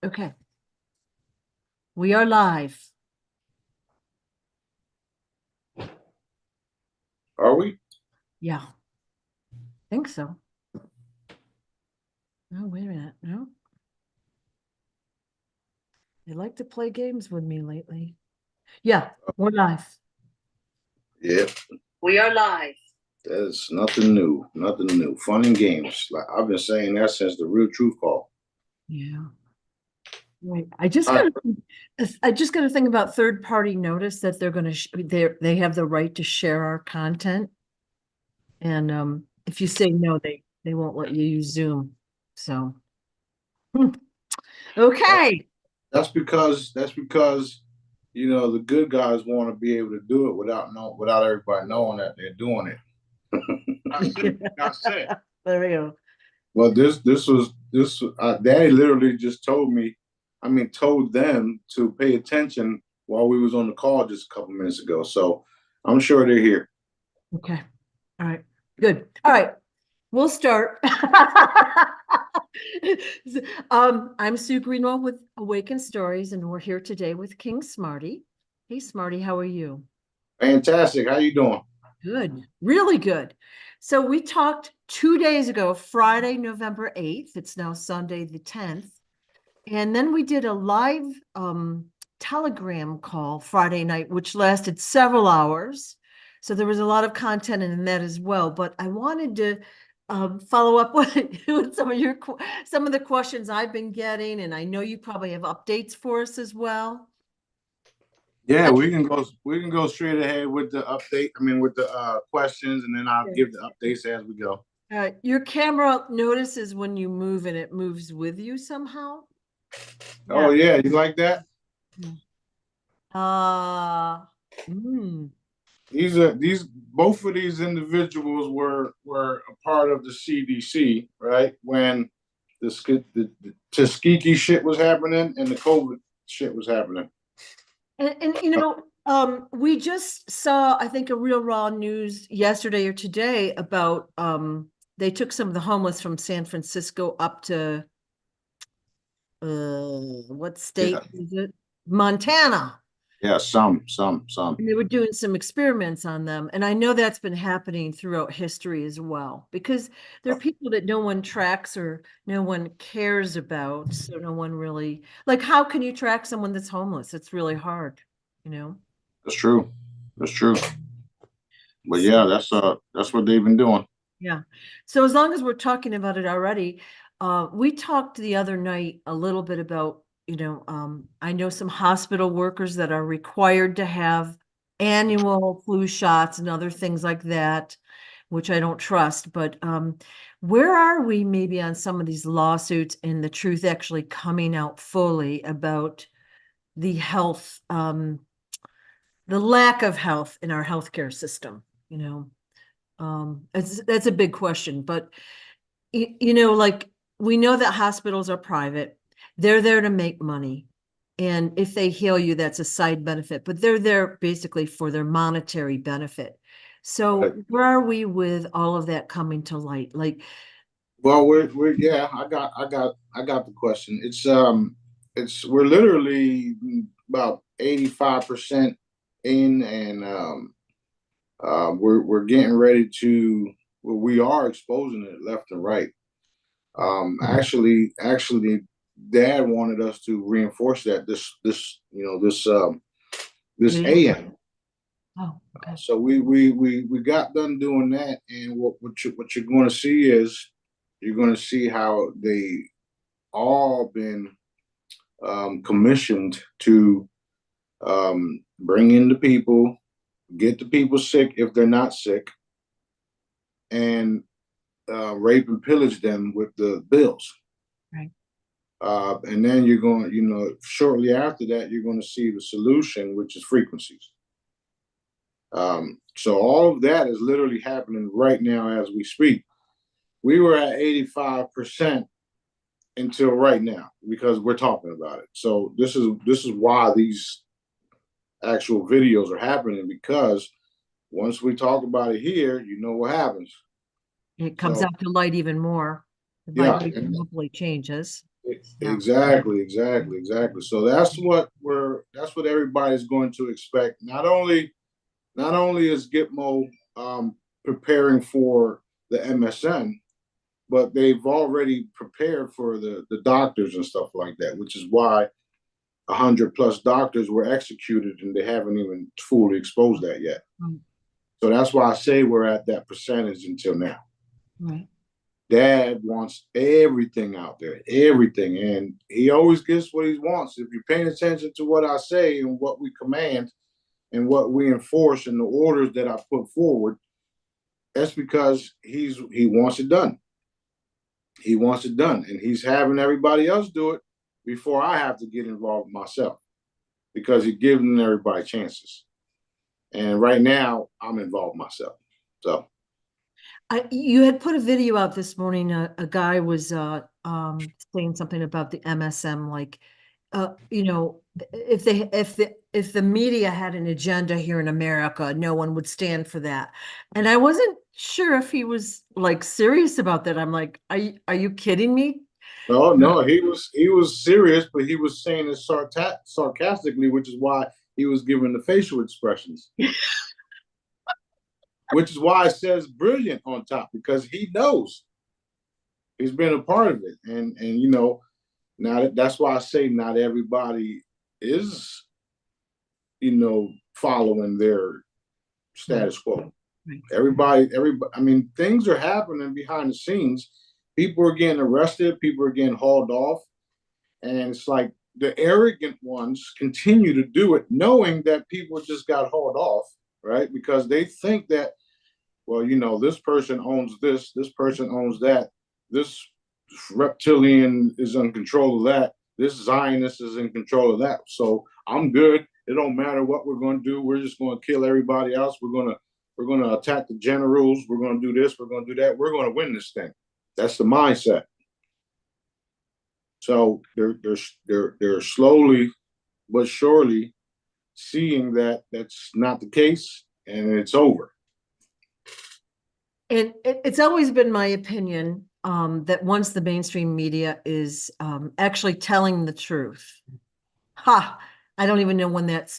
Okay. We are live. Are we? Yeah. Think so. Oh, wait a minute. No. They like to play games with me lately. Yeah, we're live. Yeah. We are live. That's nothing new. Nothing new. Fun and games. Like I've been saying that since the Real Truth Call. Yeah. Right. I just got to think about third-party notice that they're going to they have the right to share our content. And if you say no, they won't let you use Zoom. So okay. That's because the good guys want to be able to do it without everybody knowing that they're doing it. That's it. There we go. Well, Daddy literally just told them to pay attention while we was on the call just a couple minutes ago. So I'm sure they're here. Okay. All right. Good. All right. We'll start. I'm Sue Greenwell with Awaken Stories, and we're here today with King Smarty. Hey, Smarty, how are you? Fantastic. How you doing? Good. Really good. So we talked 2 days ago, Friday, November 8th. It's now Sunday, the 10th. And then we did a live Telegram call Friday night, which lasted several hours. So there was a lot of content in that as well. But I wanted to follow up with some of the questions I've been getting, and I know you probably have updates for us as well. Yeah, we can go straight ahead with the update. With the questions, and then I'll give the updates as we go. Your camera notices when you move, and it moves with you somehow. Oh yeah, you like that? Both of these individuals were a part of the CDC, right? When the Tuskegee shit was happening and the COVID shit was happening. And we just saw, I think, a Real Raw News yesterday or today about they took some of the homeless from San Francisco up to what state is it? Montana. Yeah, some. And they were doing some experiments on them. And I know that's been happening throughout history as well, because there are people that no one tracks or no one cares about. So no one really, like, how can you track someone that's homeless? It's really hard, That's true. But yeah, that's what they've been doing. Yeah. So as long as we're talking about it already, we talked the other night a little bit about, I know some hospital workers that are required to have annual flu shots and other things like that, which I don't trust. But where are we maybe on some of these lawsuits and the truth actually coming out fully about the health, the lack of health in our healthcare system, that's a big question, but like, we know that hospitals are private. They're there to make money. And if they heal you, that's a side benefit, but they're there basically for their monetary benefit. So Right. Where are we with all of that coming to light? Like, well, I got the question. We're literally about 85% in, and we're getting ready to. Well, we are exposing it left and right. Actually, Dad wanted us to reinforce that this AM. Oh, okay. So we got done doing that, and what you're going to see is you're going to see how they all been commissioned to bring in the people, get the people sick if they're not sick, and rape and pillage them with the bills. Right. And then you're going, shortly after that, you're going to see the solution, which is frequencies. So all of that is literally happening right now as we speak. We were at 85% until right now because we're talking about it. So this is why these actual videos are happening, because once we talk about it here, what happens. It comes out to light even more. The Yeah, vibration hopefully changes. Yeah. Exactly. So that's what everybody's going to expect. Not only is Gitmo preparing for the MSN, but they've already prepared for the doctors and stuff like that, which is why 100+ doctors were executed and they haven't even fully exposed that yet. Right. So that's why I say we're at that percentage until now. Right. Dad wants everything out there, everything. And he always gets what he wants. If you're paying attention to what I say and what we command and what we enforce and the orders that I put forward, that's because he wants it done. He wants it done. And he's having everybody else do it before I have to get involved myself because he's giving everybody chances. And right now, I'm involved myself. So You had put a video out this morning. A guy was saying something about the MSM, like, you know, if the media had an agenda here in America, no one would stand for that. And I wasn't sure if he was like serious about that. I'm like, are you kidding me? no, he was serious, but he was saying it sarcastically, which is why he was giving the facial expressions. Which is why it says brilliant on top, because he knows he's been a part of it. And now that's why I say not everybody is, following their status quo. Right. Everybody, I mean, things are happening behind the scenes. People are getting arrested, people are getting hauled off. And it's like the arrogant ones continue to do it, knowing that people just got hauled off, right? Because they think that, well, this person owns this person owns that, this reptilian is in control of that, this Zionist is in control of that. So I'm good. It don't matter what we're going to do. We're just going to kill everybody else. We're going to attack the generals. We're going to do this. We're going to do that. We're going to win this thing. That's the mindset. So they're slowly but surely seeing that that's not the case, and it's over. And it's always been my opinion that once the mainstream media is actually telling the truth, I don't even know when that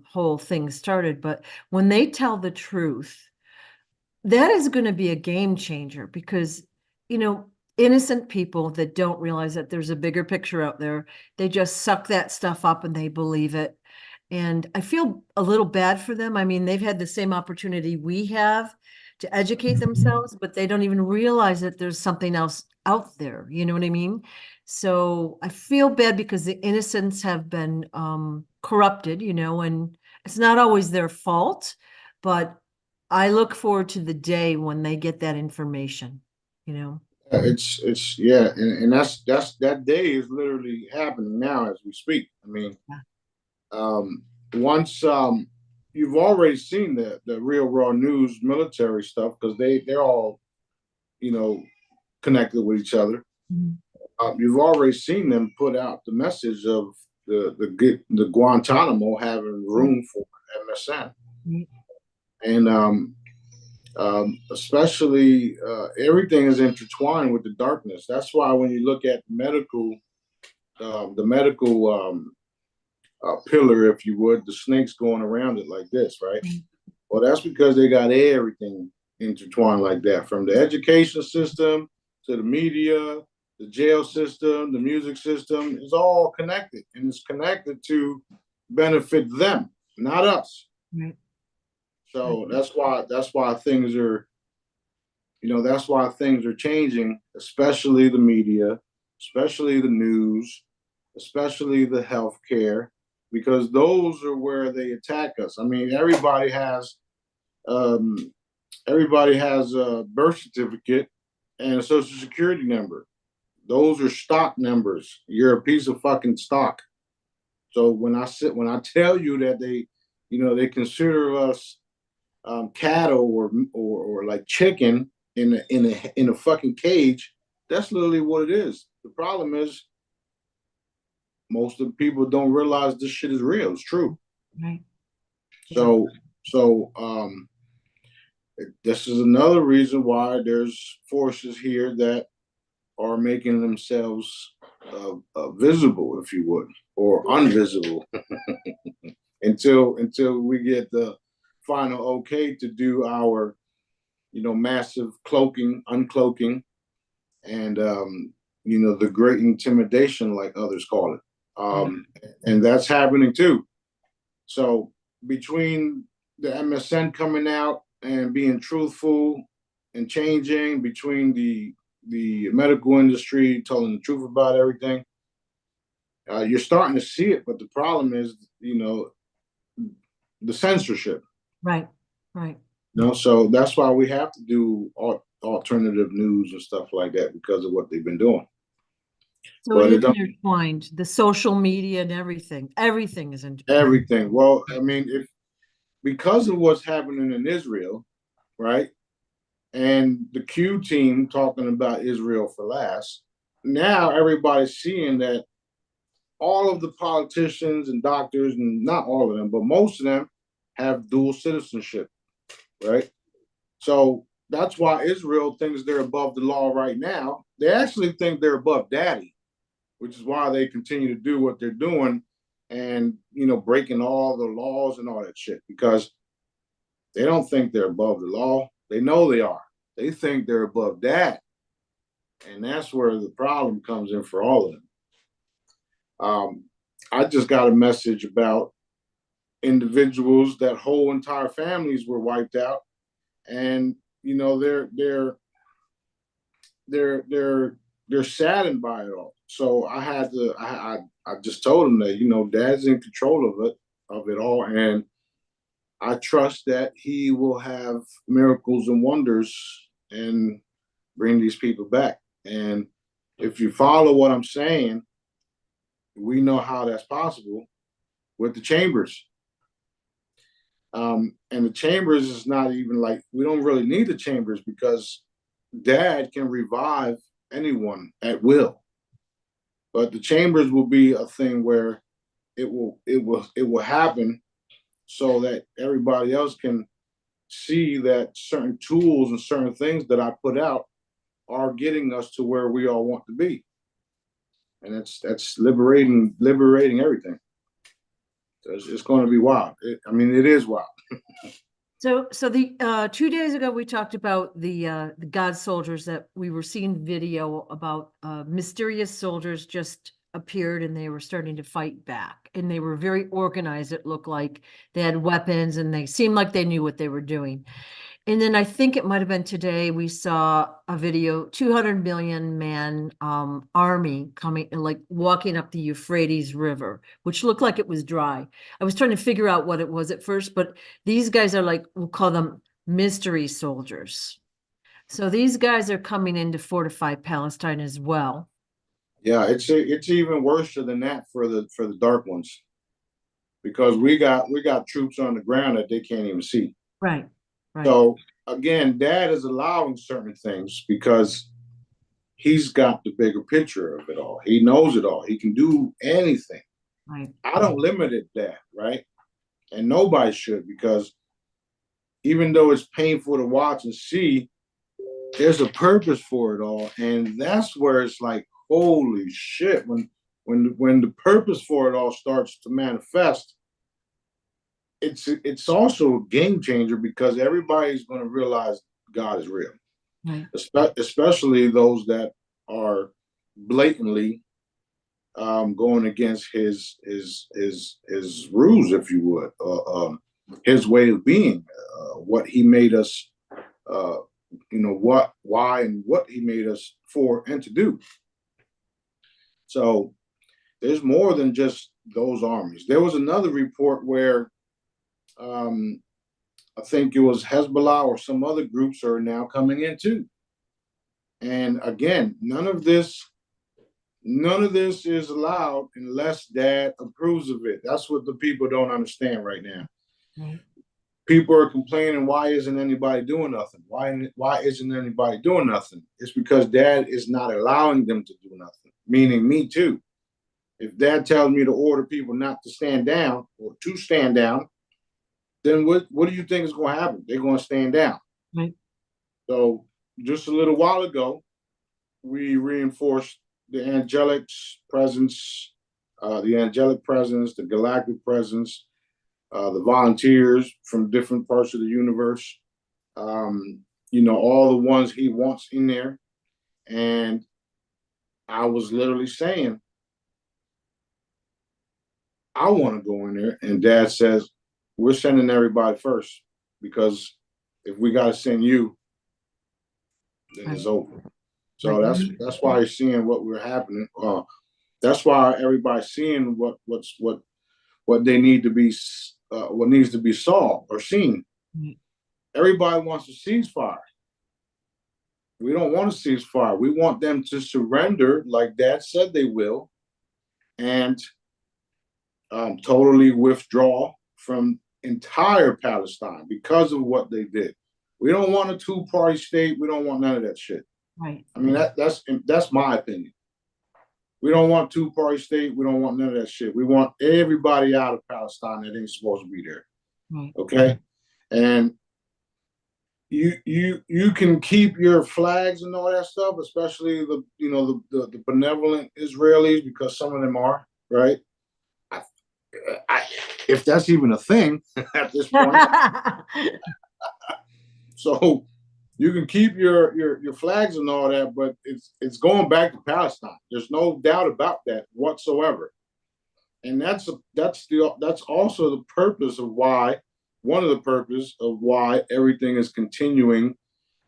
whole thing started, but when they tell the truth, that is going to be a game changer because, innocent people that don't realize that there's a bigger picture out there, they just suck that stuff up and they believe it. And I feel a little bad for them. I mean, they've had the same opportunity we have to educate themselves, but they don't even realize that there's something else out there. You know what I mean? So I feel bad because the innocents have been corrupted, and it's not always their fault, but I look forward to the day when they get that information. It's yeah, and that's that day is literally happening now as we speak. I mean, once you've already seen the real raw news military stuff because they're all connected with each other. You've already seen them put out the message of the Guantanamo having room for MSN, and especially everything is intertwined with the darkness. That's why when you look at the medical pillar, if you would, the snakes going around it like this, right? Well, that's because they got everything intertwined like that, from the education system to the media, the jail system, the music system. It's all connected, and it's connected to benefit them, not us. Right. So that's why things are, that's why things are changing, especially the media, especially the news, especially the healthcare, because those are where they attack us. I mean, everybody has a birth certificate and a social security number. Those are stock numbers. You're a piece of fucking stock. So when I tell you that they consider us cattle or like chicken in a fucking cage, that's literally what it is. The problem is most of the people don't realize this shit is real. It's true. Right. So this is another reason why there's forces here that are making themselves visible, if you would, or invisible, until we get the final okay to do our, massive cloaking, uncloaking, and the great intimidation, like others call it. And that's happening too. So between the MSN coming out and being truthful and changing, between the medical industry telling the truth about everything, you're starting to see it. But the problem is, the censorship. Right, right. So that's why we have to do alternative news and stuff like that, because of what they've been doing. So But it it is don't, intertwined, the social media and everything is intertwined. everything. Well, I mean, if because of what's happening in Israel, right? And the Q team talking about Israel for last, now everybody's seeing that all of the politicians and doctors, and not all of them, but most of them have dual citizenship, right? So that's why Israel thinks they're above the law right now. They actually think they're above daddy, which is why they continue to do what they're doing and, breaking all the laws and all that shit, because they don't think they're above the law. They know they are. They think they're above that. And that's where the problem comes in for all of them. I just got a message about individuals that whole entire families were wiped out, and they're saddened by it all. So I just told them that Dad's in control of it all, and I trust that he will have miracles and wonders and bring these people back. And if you follow what I'm saying, we know how that's possible with the chambers. And the chambers is not even like, we don't really need the chambers, because Dad can revive anyone at will. But the chambers will be a thing where it will happen so that everybody else can see that certain tools and certain things that I put out are getting us to where we all want to be. And that's liberating everything. So it's going to be wild. It is wild. So the 2 days ago we talked about the God soldiers, that we were seeing video about mysterious soldiers just appeared and they were starting to fight back, and they were very organized. It looked like they had weapons and they seemed like they knew what they were doing. And then I think it might have been today we saw a video, 200 million man army coming, like walking up the Euphrates River, which looked like it was dry. I was trying to figure out what it was at first, but these guys are like, we'll call them mystery soldiers. So these guys are coming in to fortify Palestine as well. Yeah, it's even worse than that for the dark ones, because we got troops on the ground that they can't even see. Right. Right. So again, Dad is allowing certain things because he's got the bigger picture of it all. He knows it all. He can do anything. Right. I don't limit it, Dad, right? And nobody should, because even though it's painful to watch and see, there's a purpose for it all. And that's where it's like, holy shit, when the purpose for it all starts to manifest, it's also a game changer, because everybody's going to realize God is real. Right. Especially those that are blatantly going against his rules, if you would, his way of being, what he made us, why and what he made us for and to do. So there's more than just those armies. There was another report where I think it was Hezbollah or some other groups are now coming in too. And again, none of this is allowed unless Dad approves of it. That's what the people don't understand right now. Right. People are complaining, why isn't anybody doing nothing? Why isn't anybody doing nothing? It's because Dad is not allowing them to do nothing, meaning me too. If Dad tells me to order people not to stand down or to stand down, then what do you think is going to happen? They're going to stand down. Right. So just a little while ago, we reinforced the angelic presence, the galactic presence, the volunteers from different parts of the universe, all the ones he wants in there. And I was literally saying, I want to go in there. And Dad says, we're sending everybody first, because if we got to send you, then it's over. So that's why you're seeing what we're happening. That's why everybody's seeing what they need to be, what needs to be saw or seen. Everybody wants a ceasefire. We don't want a ceasefire. We want them to surrender, like Dad said they will, and totally withdraw from entire Palestine because of what they did. We don't want a two-party state. We don't want none of that shit. Right. I mean, that's my opinion. We don't want two-party state. We don't want none of that shit. We want everybody out of Palestine that ain't supposed to be there. Right. Okay? And you can keep your flags and all that stuff, especially the benevolent Israelis, because some of them are, right? If that's even a thing at this point. So you can keep your flags and all that, but it's going back to Palestine. There's no doubt about that whatsoever. And that's also the purpose of why, one of the purpose of why everything is continuing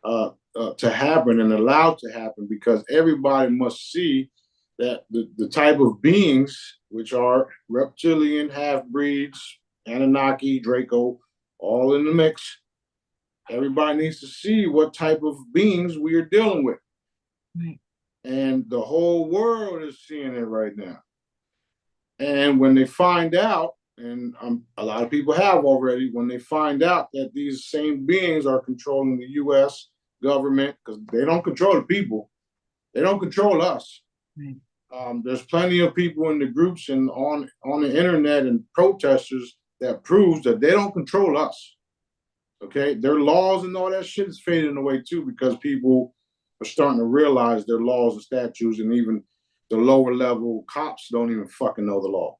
to happen and allowed to happen, because everybody must see that the type of beings, which are reptilian, half-breeds, Anunnaki, Draco, all in the mix, everybody needs to see what type of beings we are dealing with. Right. And the whole world is seeing it right now. And when they find out, and a lot of people have already, when they find out that these same beings are controlling the U.S. government, because they don't control the people, they don't control us. Right. There's plenty of people in the groups and on the internet and protesters that proves that they don't control us. Okay, their laws and all that shit is fading away too, because people are starting to realize their laws and statutes, and even the lower level cops don't even fucking know the law.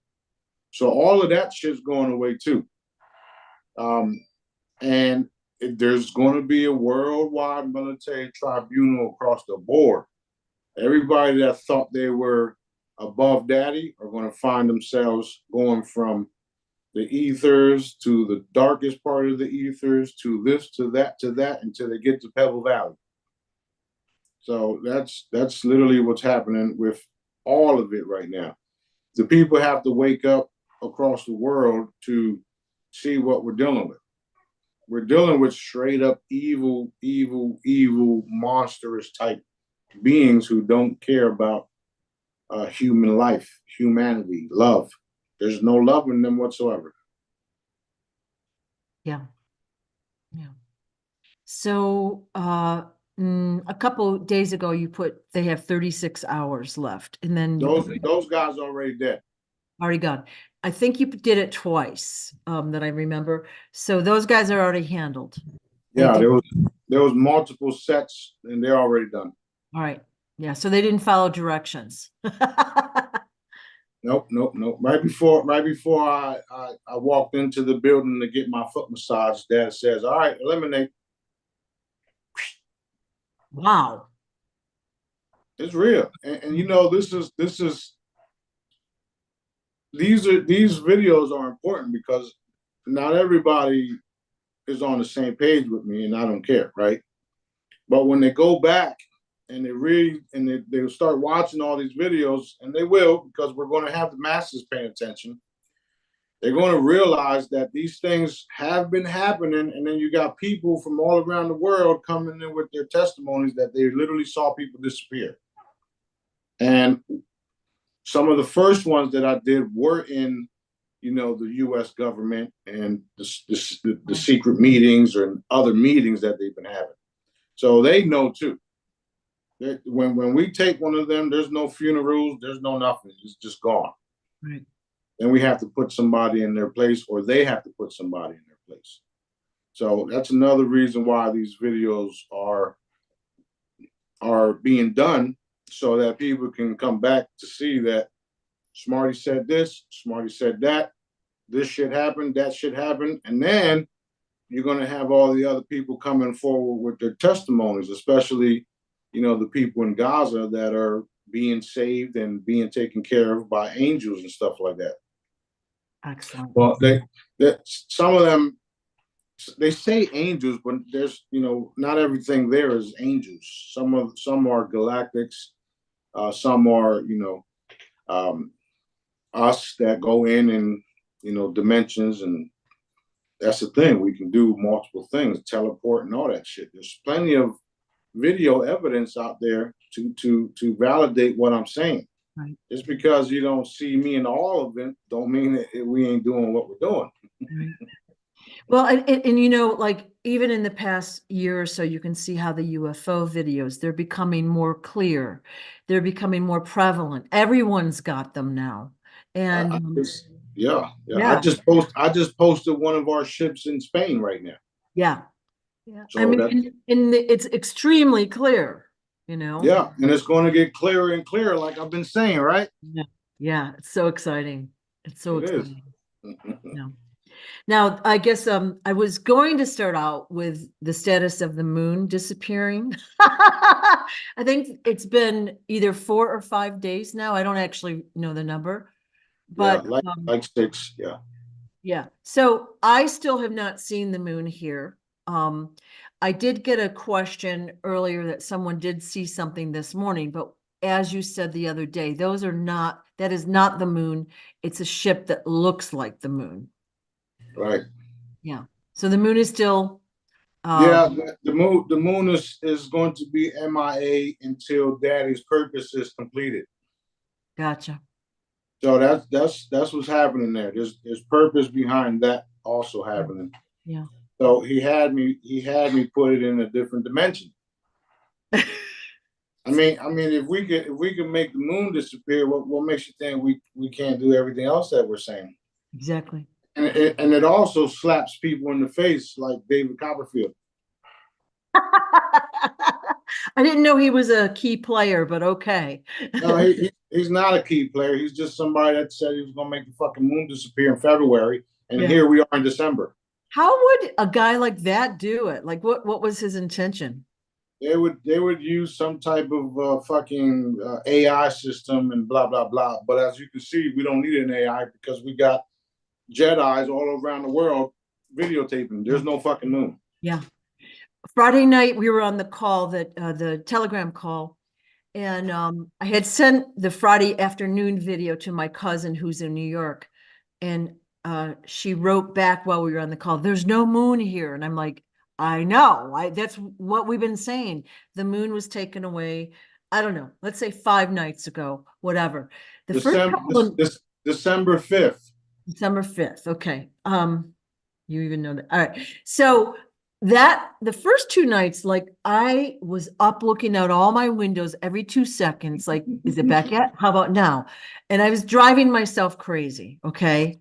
So all of that shit's going away too. And there's going to be a worldwide military tribunal across the board. Everybody that thought they were above daddy are going to find themselves going from the ethers to the darkest part of the ethers to this, to that, until they get to Pebble Valley. So that's literally what's happening with all of it right now. The people have to wake up across the world to see what we're dealing with. We're dealing with straight up evil, monstrous type beings who don't care about human life, humanity, love. There's no love in them whatsoever. Yeah. So a couple of days ago, you put they have 36 hours left, and then those guys are already dead. Already gone. I think you did it twice, that I remember. So those guys are already handled. Yeah, there was multiple sets, and they're already done. All right. Yeah, so they didn't follow directions. Nope. Right before I walked into the building to get my foot massage, Dad says, "All right, eliminate." Wow. It's real. And these videos are important because not everybody is on the same page with me, and I don't care, right? But when they go back and they read and they start watching all these videos, and they will, because we're going to have the masses paying attention, they're going to realize that these things have been happening. And then you got people from all around the world coming in with their testimonies that they literally saw people disappear. And some of the first ones that I did were in, the U.S. government and the secret meetings or other meetings that they've been having. So they know too. When we take one of them, there's no funerals, there's no nothing. It's just gone. Right. Then we have to put somebody in their place, or they have to put somebody in their place. So that's another reason why these videos are being done, so that people can come back to see that Smarty said this, Smarty said that, this should happen, that should happen, and then you're going to have all the other people coming forward with their testimonies, especially, the people in Gaza that are being saved and being taken care of by angels and stuff like that. Excellent. Well, some of them, they say angels, but there's, not everything there is angels. Some are galactics, some are, us that go in and, dimensions, and that's the thing. We can do multiple things, teleport and all that shit. There's plenty of video evidence out there to validate what I'm saying. Right. Just because you don't see me in all of it, don't mean that we ain't doing what we're doing. Right. Well, and like even in the past year or so, you can see how the UFO videos, they're becoming more clear. They're becoming more prevalent. Everyone's got them now. And yeah. Yeah. I just posted one of our ships in Spain right now. Yeah. Yeah. So I mean, and it's extremely clear, Yeah, and it's going to get clearer and clearer, like I've been saying, right? Yeah, it's so exciting. It's so It exciting. is. Yeah. Now, I guess I was going to start out with the status of the moon disappearing. I think it's been either 4 or 5 days now. I don't actually know the number, but yeah, like 6, yeah. Yeah. So I still have not seen the moon here. I did get a question earlier that someone did see something this morning, but as you said the other day, that is not the moon. It's a ship that looks like the moon. Right. Yeah. So the moon is still. Yeah, the moon is going to be MIA until Daddy's purpose is completed. Gotcha. So that's what's happening there. There's purpose behind that also happening. Yeah. So he had me put it in a different dimension. I mean, if we could make the moon disappear, what makes you think we can't do everything else that we're saying? Exactly. And it also slaps people in the face like David Copperfield. I didn't know he was a key player, but okay. No, he's not a key player. He's just somebody that said he was going to make the fucking moon disappear in February, and here we are in December. How would a guy like that do it? Like, what was his intention? They would use some type of fucking AI system and blah blah blah. But as you can see, we don't need an AI because we got Jedis all around the world videotaping. There's no fucking moon. Yeah. Friday night we were on the call, the Telegram call, and I had sent the Friday afternoon video to my cousin who's in New York, and she wrote back while we were on the call, "There's no moon here," and I'm like, "I know, that's what we've been saying. The moon was taken away. I don't know. Let's say 5 nights ago, whatever." December 5th. December 5th. Okay. You even know that. All right. So the first 2 nights, like I was up looking out all my windows every 2 seconds. Like, is it back yet? How about now? And I was driving myself crazy. Okay.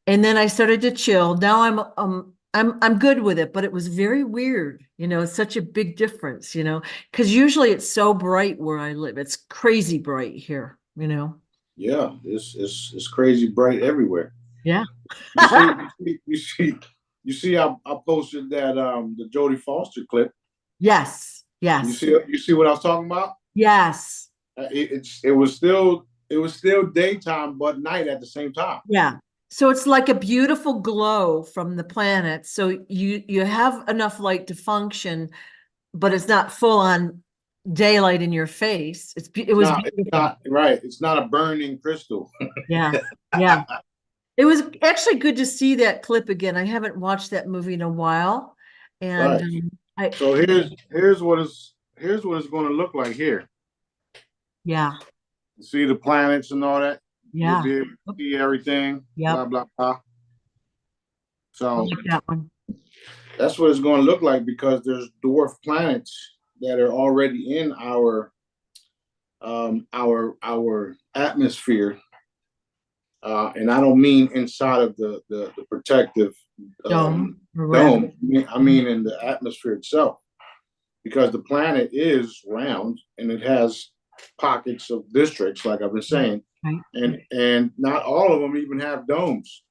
And then I started to chill. Now I'm good with it, but it was very weird. It's such a big difference, because usually it's so bright where I live. It's crazy bright here, Yeah, it's crazy bright everywhere. Yeah. You see, I posted that the Jodie Foster clip. Yes. You see what I was talking about? Yes. It was still daytime, but night at the same time. Yeah. So it's like a beautiful glow from the planet. So you have enough light to function, but it's not full on daylight in your face. It's not right. It's not a burning crystal. Yeah. Yeah. It was actually good to see that clip again. I haven't watched that movie in a while. And right. So here's what it's going to look like here. Yeah. You see the planets and all that? Yeah. You'll be able to see everything. Yep. Blah, blah, blah. So like that one. That's what it's going to look like because there's dwarf planets that are already in our atmosphere. And I don't mean inside of the protective dome. I mean in the atmosphere itself, because the planet is round and it has pockets of districts, like I've been saying, Right. and not all of them even have domes.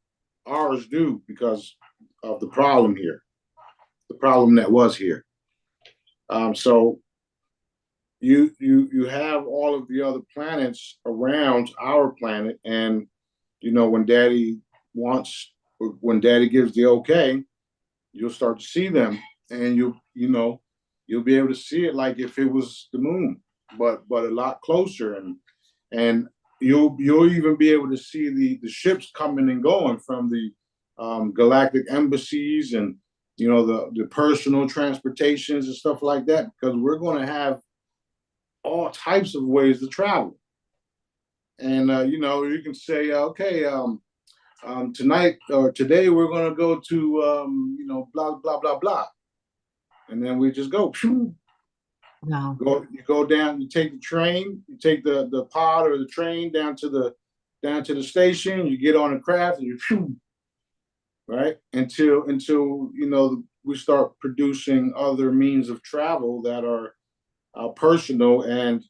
Ours do because of the problem here, the problem that was here. So you have all of the other planets around our planet, and when Daddy gives the okay, you'll start to see them, and you'll be able to see it like if it was the moon, but a lot closer, and you'll even be able to see the ships coming and going from the galactic embassies, and the personal transportations and stuff like that, because we're going to have all types of ways to travel. And you can say, okay, tonight or today we're going to go to blah blah blah blah, and then we just go. Wow. You go down. You take the train. You take the pod or the train down to the station. You get on a craft and you right until we start producing other means of travel that are personal, and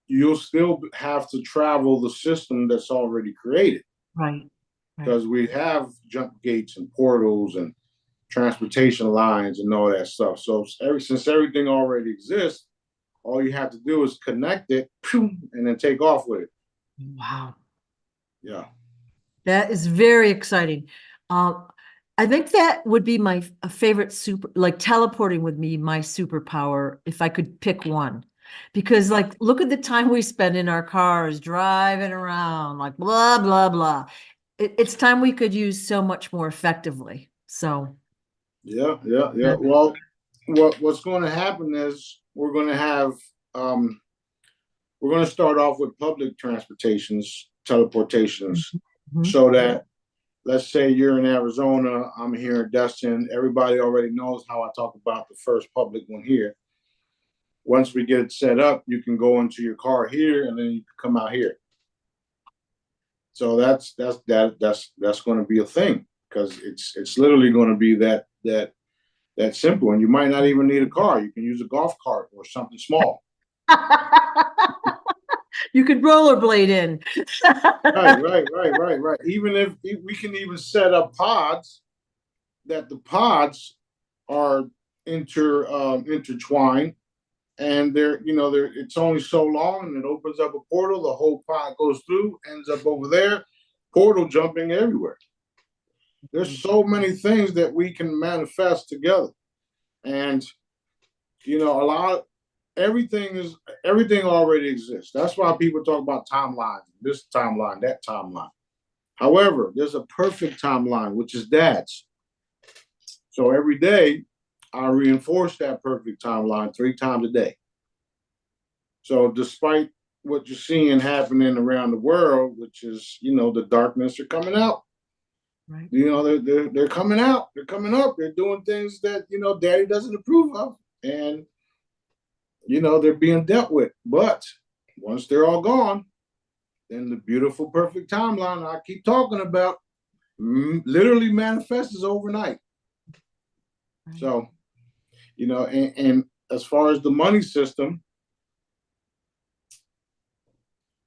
you'll still have to travel the system that's already created. Right. Because we have jump gates and portals and transportation lines and all that stuff. So since everything already exists, all you have to do is connect it and then take off with it. Wow. Yeah. That is very exciting. I think that would be my favorite like teleporting would be my superpower if I could pick one. Because like, look at the time we spend in our cars driving around, like blah, blah, blah. It's time we could use so much more effectively. So. Yeah. Well, what's going to happen is we're going to start off with public teleportations, Mm-hmm. so that, let's say you're in Arizona, I'm here in Destin. Everybody already knows how I talk about the first public one here. Once we get it set up, you can go into your car here, and then you can come out here. So that's going to be a thing, because it's literally going to be that simple. And you might not even need a car. You can use a golf cart or something small. You could rollerblade in. Right. Even if we can even set up pods, that the pods are intertwined, and it's only so long, and it opens up a portal. The whole pod goes through, ends up over there, portal jumping everywhere. There's so many things that we can manifest together, and everything already exists. That's why people talk about timelines, this timeline, that timeline. However, there's a perfect timeline, which is Dad's. So every day, I reinforce that perfect timeline 3 times a day. So despite what you're seeing happening around the world, which is, the darkness are coming out. Right. They're coming out. They're coming up. They're doing things that, Daddy doesn't approve of. And, they're being dealt with. But once they're all gone, then the beautiful, perfect timeline I keep talking about literally manifests overnight. Right. So, and as far as the money system,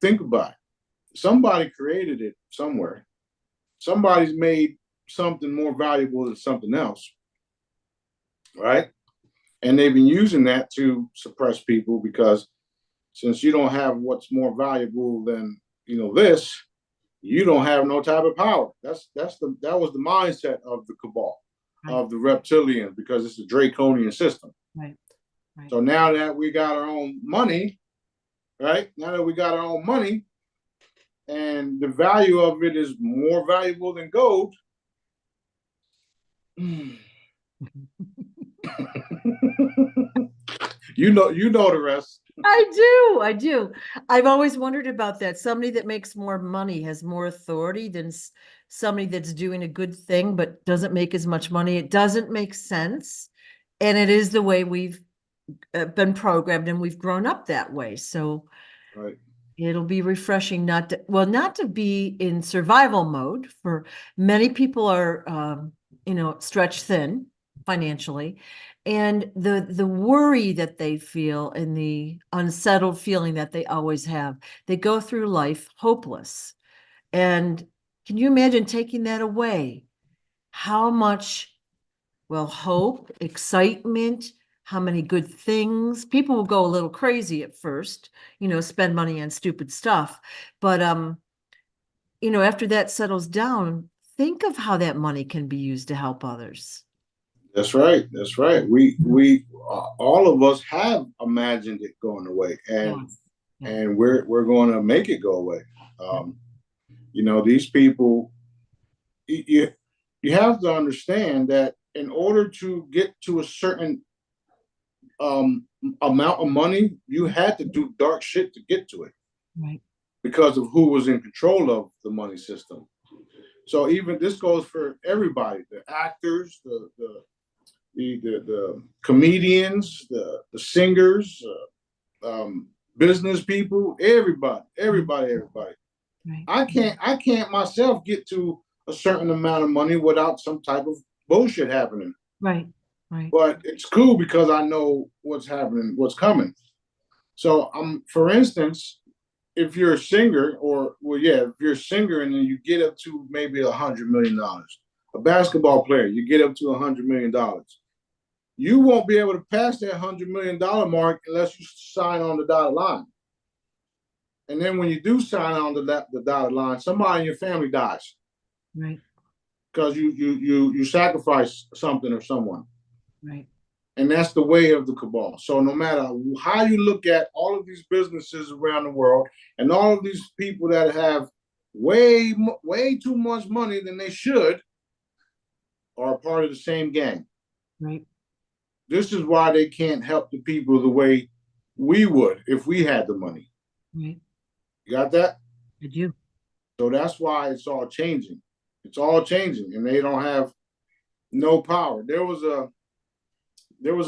think about it. Somebody created it somewhere. Somebody's made something more valuable than something else, right? And they've been using that to suppress people, because since you don't have what's more valuable than this, you don't have no type of power. That was the mindset of the cabal, right, of the reptilians, because it's a draconian system. Right. So now that we got our own money, right? Now that we got our own money, and the value of it is more valuable than gold. You know the rest. I do. I've always wondered about that. Somebody that makes more money has more authority than somebody that's doing a good thing but doesn't make as much money. It doesn't make sense. And it is the way we've been programmed, and we've grown up that way. So right. It'll be refreshing not to be in survival mode. For many people are, stretched thin. financially, and the worry that they feel and the unsettled feeling that they always have. They go through life hopeless. And can you imagine taking that away? How much, well, hope, excitement, how many good things. People will go a little crazy at first, spend money on stupid stuff. But after that settles down, think of how that money can be used to help others. That's right. That's right. We all of us have imagined it going away, and Yes. Yeah. and we're going to make it go away. Um, these people, you you have to understand that in order to get to a certain amount of money, you had to do dark shit to get to it. Right. Because of who was in control of the money system. So even this goes for everybody: the actors, the comedians, the singers, business people, everybody. Right. I can't myself get to a certain amount of money without some type of bullshit happening. Right. Right. But it's cool because I know what's happening, what's coming. So for instance, if you're a singer, if you're a singer and then you get up to maybe $100 million, a basketball player, you get up to $100 million. You won't be able to pass that $100 million mark unless you sign on the dotted line. And then when you do sign on the dotted line, somebody in your family dies. Right. Because you sacrifice something or someone. Right. And that's the way of the cabal. So no matter how you look at all of these businesses around the world and all of these people that have way too much money than they should are part of the same gang. Right. This is why they can't help the people the way we would if we had the money. Right. You got that? I do. So that's why it's all changing. It's all changing, and they don't have no power. There was a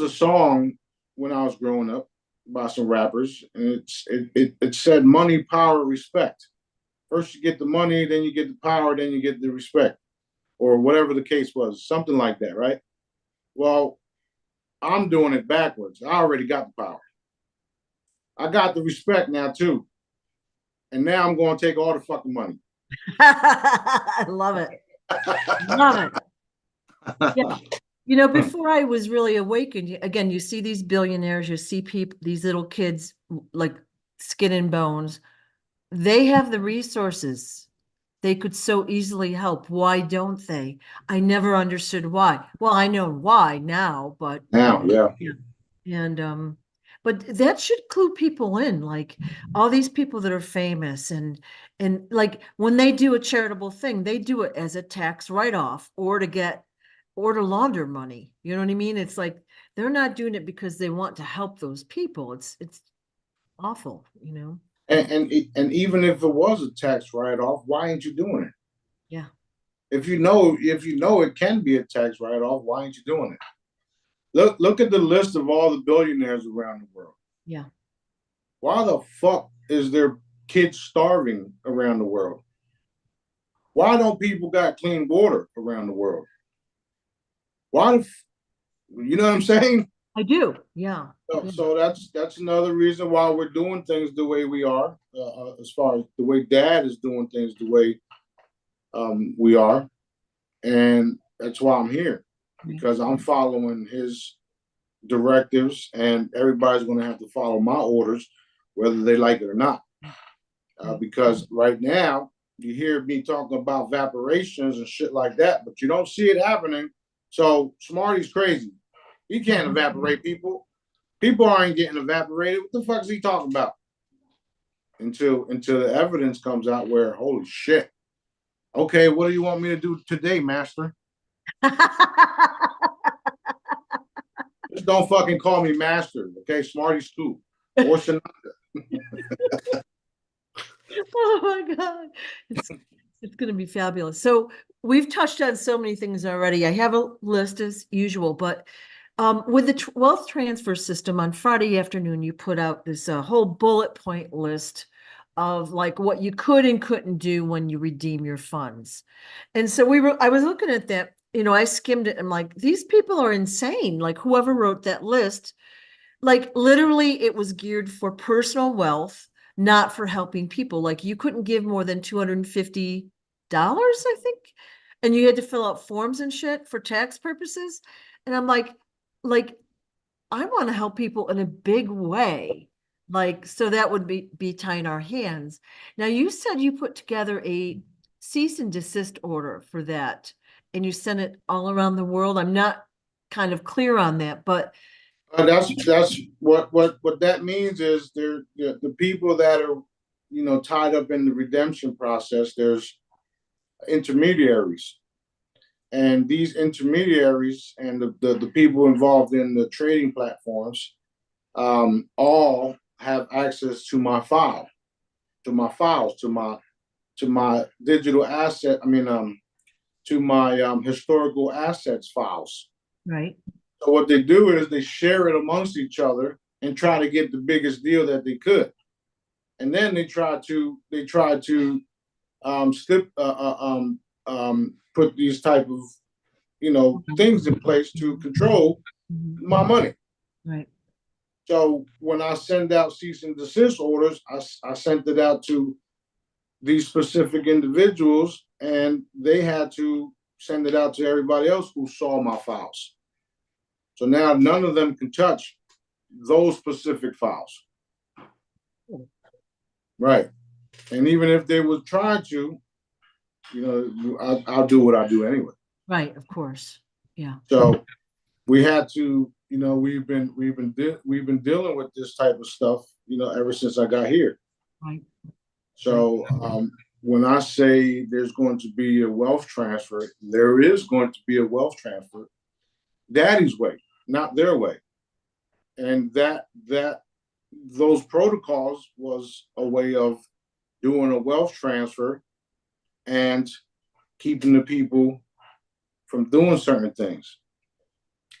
song when I was growing up by some rappers, and it said money, power, respect. First you get the money, then you get the power, then you get the respect, or whatever the case was, something like that, right? Well, I'm doing it backwards. I already got the power. I got the respect now too, and now I'm going to take all the fucking money. I love it. Love it. Yeah. Before I was really awakened, again, you see these billionaires, you see people, these little kids, like skin and bones. They have the resources. They could so easily help. Why don't they? I never understood why. Well, I know why now, but Now, yeah. And but that should clue people in, like all these people that are famous and like when they do a charitable thing, they do it as a tax write-off or to launder money. You know what I mean? It's like they're not doing it because they want to help those people. It's awful, And even if it was a tax write-off, why ain't you doing it? Yeah. If you know it can be a tax write-off, why ain't you doing it? Look at the list of all the billionaires around the world. Yeah. Why the fuck is there kids starving around the world? Why don't people got clean water around the world? You know what I'm saying? I do. Yeah. So that's another reason why we're doing things the way we are, as far as the way Dad is doing things the way we are, and that's why I'm here, because I'm following his directives, and everybody's going to have to follow my orders, whether they like it or not. Because right now you hear me talking about vaporations and shit like that, but you don't see it happening. So Smarty's crazy. He can't evaporate people. People aren't getting evaporated. What the fuck is he talking about? Until the evidence comes out where, holy shit. Okay, what do you want me to do today, master? Just don't fucking call me master, okay? Smarty's cool. Or Sananda. Oh my God. It's going to be fabulous. So we've touched on so many things already. I have a list as usual, but with the wealth transfer system on Friday afternoon, you put out this whole bullet point list of like what you could and couldn't do when you redeem your funds. And so I was looking at that I skimmed it. I'm like, these people are insane. Like whoever wrote that list, like literally it was geared for personal wealth, not for helping people. Like you couldn't give more than $250, I think. And you had to fill out forms and shit for tax purposes. And I'm like, I want to help people in a big way. Like, so that would be tying our hands. Now, you said you put together a cease and desist order for that, and you sent it all around the world. I'm not kind of clear on that, but That's what that means is the people that are tied up in the redemption process. There's intermediaries, and these intermediaries and the people involved in the trading platforms all have access to my file, to my files, to my digital asset. I mean, to my historical assets files. right, So what they do is they share it amongst each other and try to get the biggest deal that they could, and then they try to put these type of things in place to control my money. right, So when I send out cease and desist orders, I sent it out to these specific individuals, and they had to send it out to everybody else who saw my files. So now none of them can touch those specific files. Right. And even if they would try to, I'll do what I do anyway. right, of course. Yeah. So we had to, we've been dealing with this type of stuff, ever since I got here. Right. So when I say there's going to be a wealth transfer, there is going to be a wealth transfer, Daddy's way, not their way. And that those protocols was a way of doing a wealth transfer and keeping the people from doing certain things.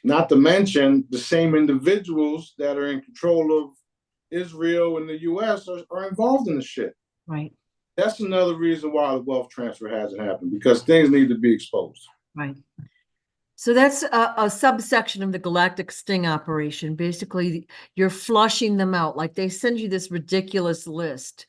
Not to mention the same individuals that are in control of Israel and the US are involved in the shit. Right. That's another reason why the wealth transfer hasn't happened, because things need to be exposed. Right. So that's a subsection of the galactic sting operation. Basically, you're flushing them out. Like they send you this ridiculous list,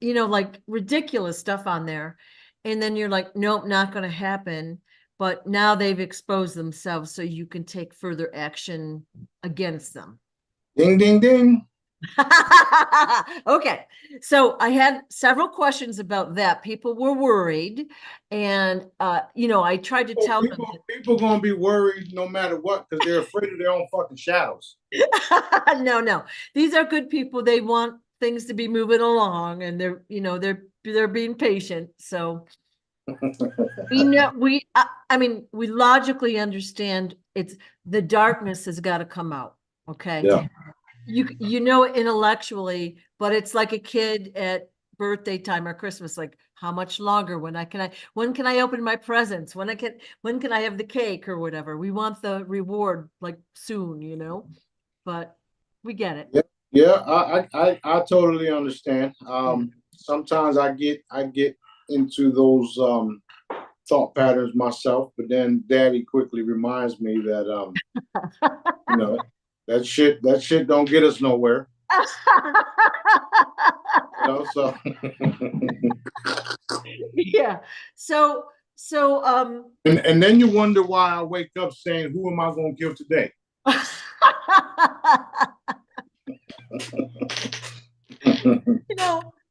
like ridiculous stuff on there. And then you're like, nope, not going to happen. But now they've exposed themselves so you can take further action against them. Ding, ding, ding. Okay. So I had several questions about that. People were worried. And, I tried to tell them. People going to be worried no matter what, because they're afraid of their own fucking shadows. No. These are good people. They want things to be moving along, and they're being patient. So we logically understand it's the darkness has got to come out. Okay. Yeah. Intellectually, but it's like a kid at birthday time or Christmas, like how much longer? When can I open my presents? When can I have the cake or whatever? We want the reward like soon, but we get it. Yeah, I totally understand. Sometimes I get into those thought patterns myself, but then Daddy quickly reminds me that that shit don't get us nowhere. So yeah. So and then you wonder why I wake up saying, who am I going to kill today?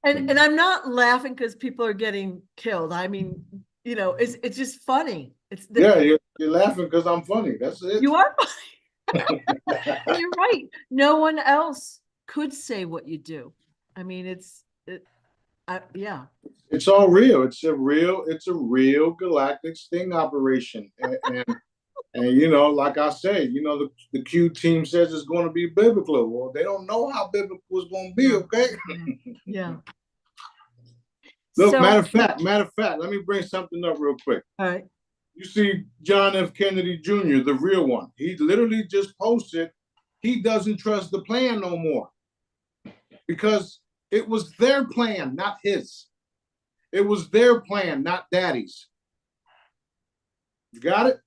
and I'm not laughing because people are getting killed. I mean, it's just funny. You're laughing because I'm funny. That's it. You are funny. You're right. No one else could say what you do. I mean, yeah. It's all real. It's a real galactic sting operation. And like I say, the Q team says it's going to be biblical. Well, they don't know how biblical it's going to be, okay? Yeah. Look, matter of fact, let me bring something up real quick. All right. You see John F. Kennedy Jr., the real one. He literally just posted he doesn't trust the plan no more, because it was their plan, not his. It was their plan, not Daddy's. You got it?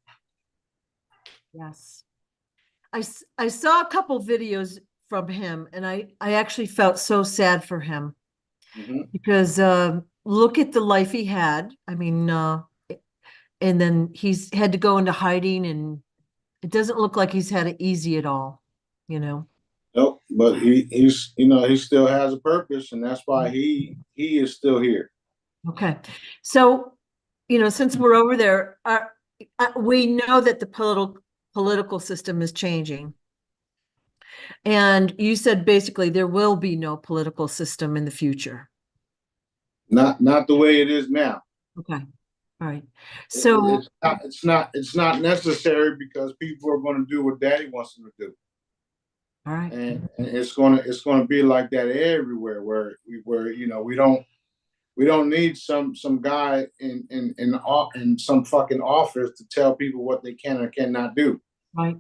Yes. I saw a couple videos from him, and I actually felt so sad for him because look at the life he had. I mean, and then he's had to go into hiding, and it doesn't look like he's had it easy at all, you know. Nope, but he's he still has a purpose, and that's why he is still here. Okay. So, since we're over there, we know that the political system is changing. And you said basically there will be no political system in the future. Not the way it is now. Okay. All right. So It's not necessary because people are going to do what Daddy wants them to do. all right. And it's gonna be like that everywhere where we don't need some guy in some fucking office to tell people what they can or cannot do. Right.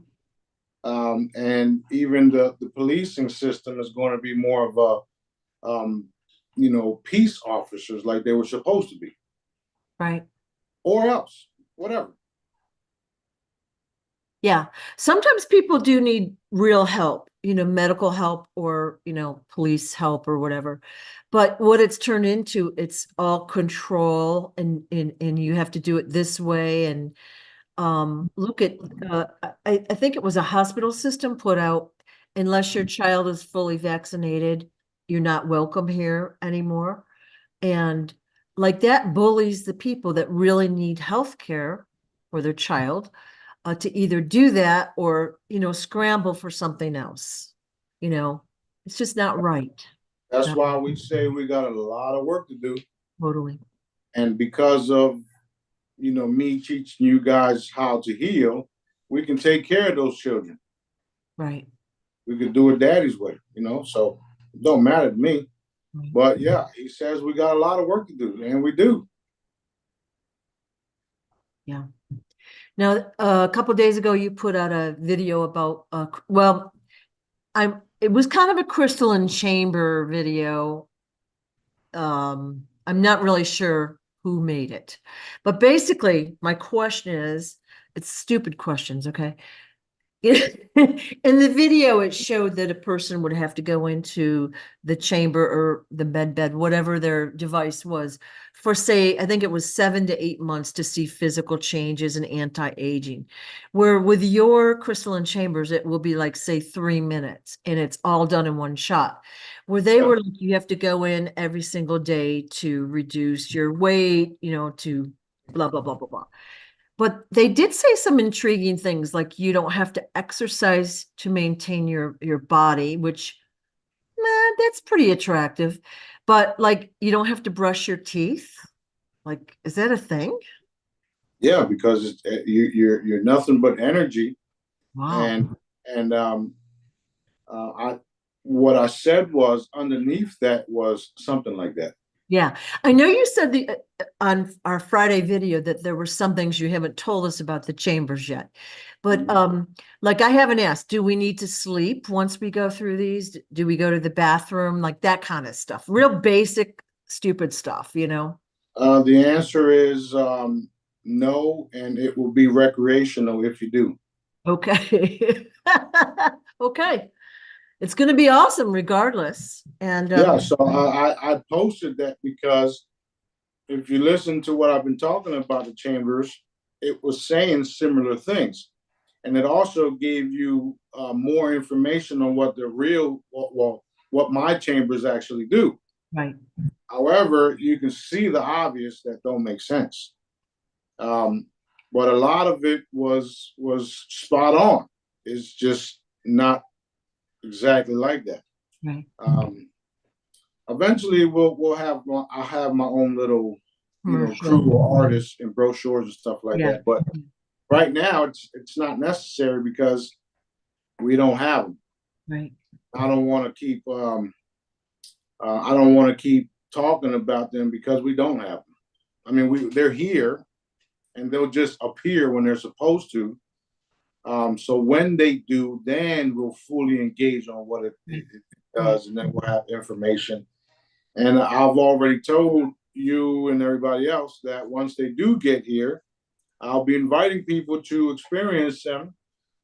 And even the policing system is going to be more of a peace officers like they were supposed to be. Right. Or else, whatever. Yeah. Sometimes people do need real help, medical help or, police help or whatever. But what it's turned into, it's all control and you have to do it this way. And look at, I think it was a hospital system put out, unless your child is fully vaccinated, you're not welcome here anymore. And like that bullies the people that really need health care for their child to either do that or, scramble for something else. It's just not right. That's why we say we got a lot of work to do. Totally. And because of me teaching you guys how to heal, we can take care of those children. Right. We could do it Daddy's way, so it don't matter to me. Right. But yeah, he says we got a lot of work to do, and we do. Yeah. Now, a couple of days ago, you put out a video about, it was kind of a crystalline chamber video. I'm not really sure who made it, but basically my question is, it's stupid questions. Okay. In the video, it showed that a person would have to go into the chamber or the bed, whatever their device was, for say, I think it was 7 to 8 months to see physical changes and anti-aging. Where with your crystalline chambers, it will be like, say, 3 minutes, and it's all done in one shot. Where they were like, you have to go in every single day to reduce your weight, to blah, blah, blah, blah, blah. But they did say some intriguing things, like you don't have to exercise to maintain your body, which that's pretty attractive. But like you don't have to brush your teeth. Like, is that a thing? Yeah, because you're nothing but energy. Wow. And what I said was underneath that was something like that. Yeah, I know you said on our Friday video that there were some things you haven't told us about the chambers yet. But like I haven't asked, do we need to sleep once we go through these? Do we go to the bathroom? Like that kind of stuff. Real basic, stupid stuff, The answer is no, and it will be recreational if you do. Okay. Okay. It's going to be awesome regardless. And yeah, so I posted that because if you listen to what I've been talking about the chambers, it was saying similar things. And it also gave you more information on what the real, what my chambers actually do. Right. However, you can see the obvious that don't make sense. But a lot of it was spot on. It's just not exactly like that. Right. Eventually, I'll have my own little, crew of artists and brochures and stuff like that. But right now, it's not necessary because we don't have them. Right. I don't want to keep. I don't want to keep talking about them because we don't have them. I mean, they're here, and they'll just appear when they're supposed to. So when they do, then we'll fully engage on what it does, and then we'll have information. And I've already told you and everybody else that once they do get here, I'll be inviting people to experience them,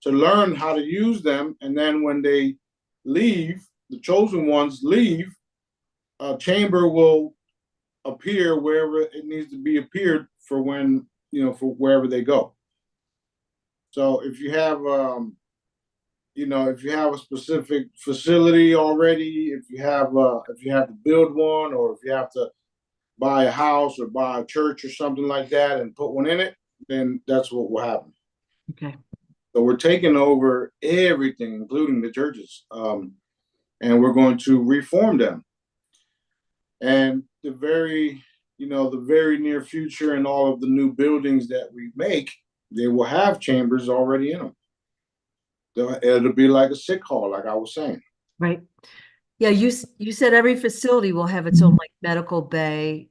to learn how to use them, and then when they leave, the chosen ones leave, a chamber will appear wherever it needs to be appeared for when, for wherever they go. So if you have, if you have a specific facility already, if you have to build one, or if you have to buy a house or buy a church or something like that and put one in it, then that's what will happen. Okay. So we're taking over everything, including the churches, and we're going to reform them. And the very near future, and all of the new buildings that we make, they will have chambers already in them. It'll be like a sick hall, like I was saying. Right. Yeah, you said every facility will have its own like medical bay,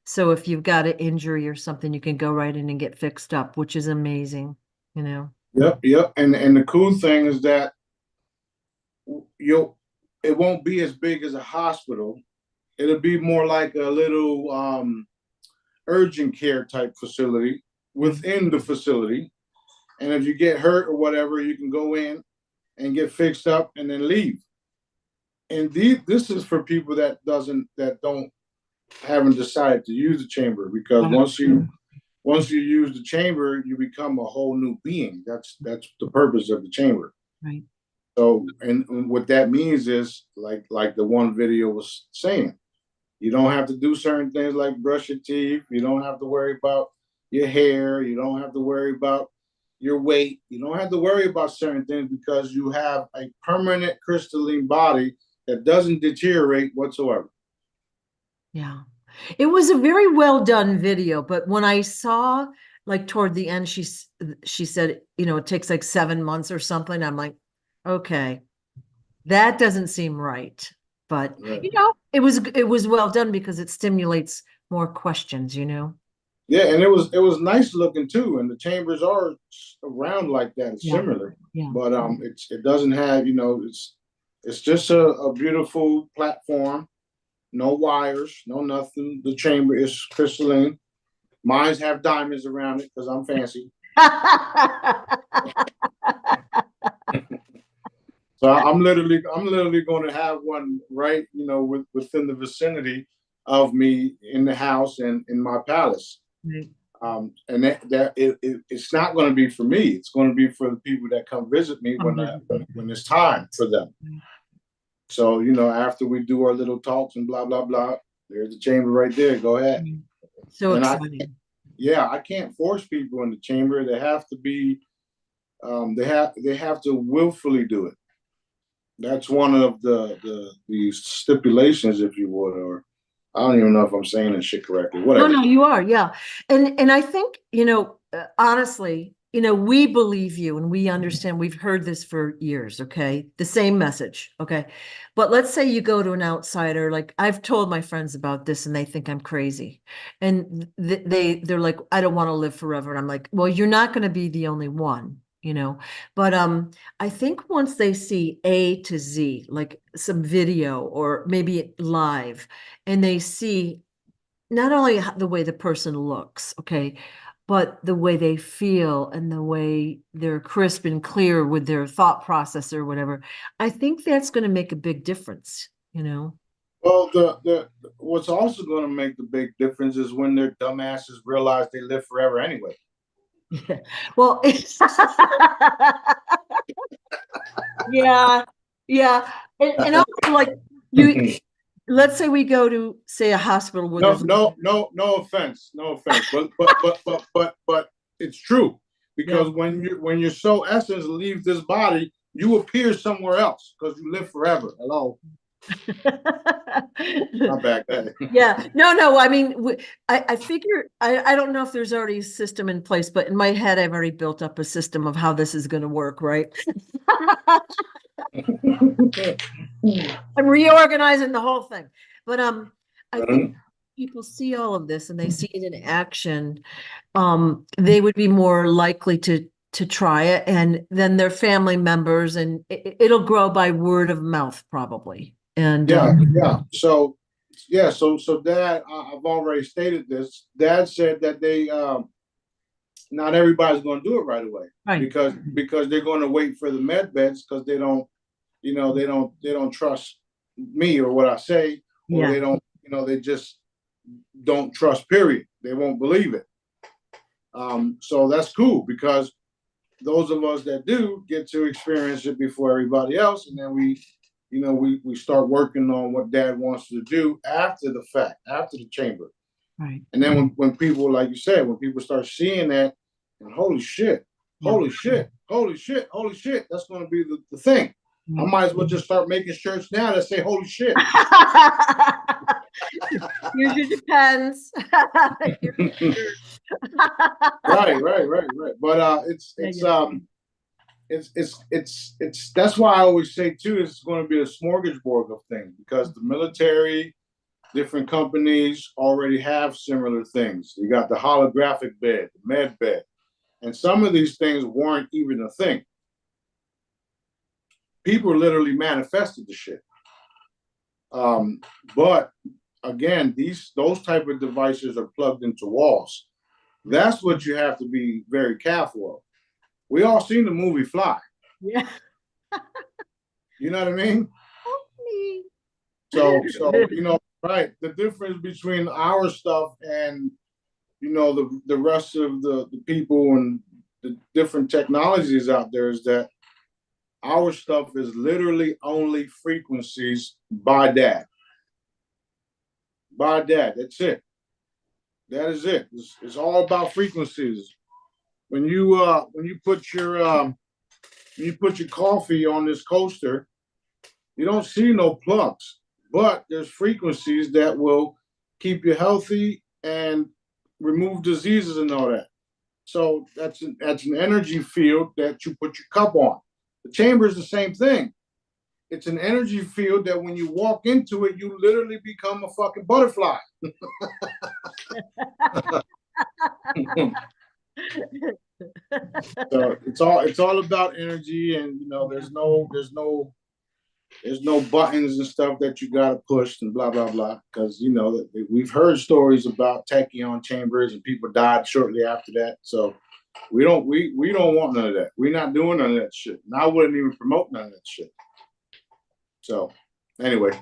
so if you've got an injury or something, you can go right in and get fixed up, which is amazing, Yep. And the cool thing is that it won't be as big as a hospital. It'll be more like a little urgent care type facility within the facility. And if you get hurt or whatever, you can go in and get fixed up and then leave. And this is for people that haven't decided to use the chamber, because once you use the chamber, you become a whole new being. That's the purpose of the chamber. Right. So, and what that means is, like the one video was saying, you don't have to do certain things like brush your teeth. You don't have to worry about your hair. You don't have to worry about your weight. You don't have to worry about certain things, because you have a permanent crystalline body that doesn't deteriorate whatsoever. Yeah. It was a very well done video, but when I saw like toward the end, she said, it takes like 7 months or something. I'm like, okay, that doesn't seem right. But Right. it was well done because it stimulates more questions, Yeah, and it was nice looking too, and the chambers are around like that. It's similar, but it doesn't have, it's just a beautiful platform, no wires, no nothing. The chamber is crystalline. Mine's have diamonds around it because I'm fancy. So I'm literally going to have one right, within the vicinity of me in the house and in my palace. Right. And it's not going to be for me. It's going to be for the people that come visit me when it's time for them. So, after we do our little talks and blah, blah, blah, there's the chamber right there. Go ahead. So exciting. I can't force people in the chamber. They have to be, they have to willfully do it. That's one of the stipulations, if you would, or I don't even know if I'm saying this shit correctly. Whatever. No, you are. Yeah. And I think, honestly, we believe you and we understand. We've heard this for years. Okay. The same message. Okay. But let's say you go to an outsider. Like I've told my friends about this and they think I'm crazy. And they're like, I don't want to live forever. And I'm like, well, you're not going to be the only one. But I think once they see A to Z, like some video or maybe live, and they see not only the way the person looks, okay, but the way they feel and the way they're crisp and clear with their thought process or whatever, I think that's going to make a big difference, Well, the what's also going to make the big difference is when their dumbasses realize they live forever anyway. Yeah. Well, yeah, and also like let's say we go to say a hospital where no offense, but it's true, because when your soul essence leaves this body, you appear somewhere else because you live forever. Hello. Not back then. Yeah, no. I mean, I figure I don't know if there's already a system in place, but in my head, I've already built up a system of how this is going to work, right? I'm reorganizing the whole thing, but I think people see all of this and they see it in action. They would be more likely to try it, and then their family members, and it'll grow by word of mouth probably. And yeah. So yeah. So Dad, I've already stated this. Dad said that they not everybody's going to do it right away, Right. because they're going to wait for the med beds because they don't, they don't trust me or what I say, or Yeah. they don't, they just don't trust. Period. They won't believe it. So that's cool because those of us that do get to experience it before everybody else, and then we start working on what Dad wants to do after the fact, after the chamber. Right. And then when people, like you said, when people start seeing that, and holy shit, holy shit, holy shit, holy shit, that's going to be the thing. I might as well just start making shirts now that say holy shit. Here's your depends. Right. But it's that's why I always say too, it's going to be a smorgasbord of things because the military, different companies already have similar things. You got the holographic bed, the med bed, and some of these things weren't even a thing. People literally manifested the shit. But again, those type of devices are plugged into walls. That's what you have to be very careful of. We all seen the movie Fly. Yeah. You know what I mean? Me. So right. The difference between our stuff and the rest of the people and the different technologies out there is that our stuff is literally only frequencies by Dad. By Dad. That's it. That is it. It's all about frequencies. When you put your coffee on this coaster, you don't see no plugs, but there's frequencies that will keep you healthy and remove diseases and all that. So that's an energy field that you put your cup on. The chamber is the same thing. It's an energy field that when you walk into it, you literally become a fucking butterfly. So it's all about energy, and there's no buttons and stuff that you gotta push and blah blah blah. Because we've heard stories about tachyon chambers and people died shortly after that. So we don't want none of that. We're not doing none of that shit. And I wouldn't even promote none of that shit. So anyway.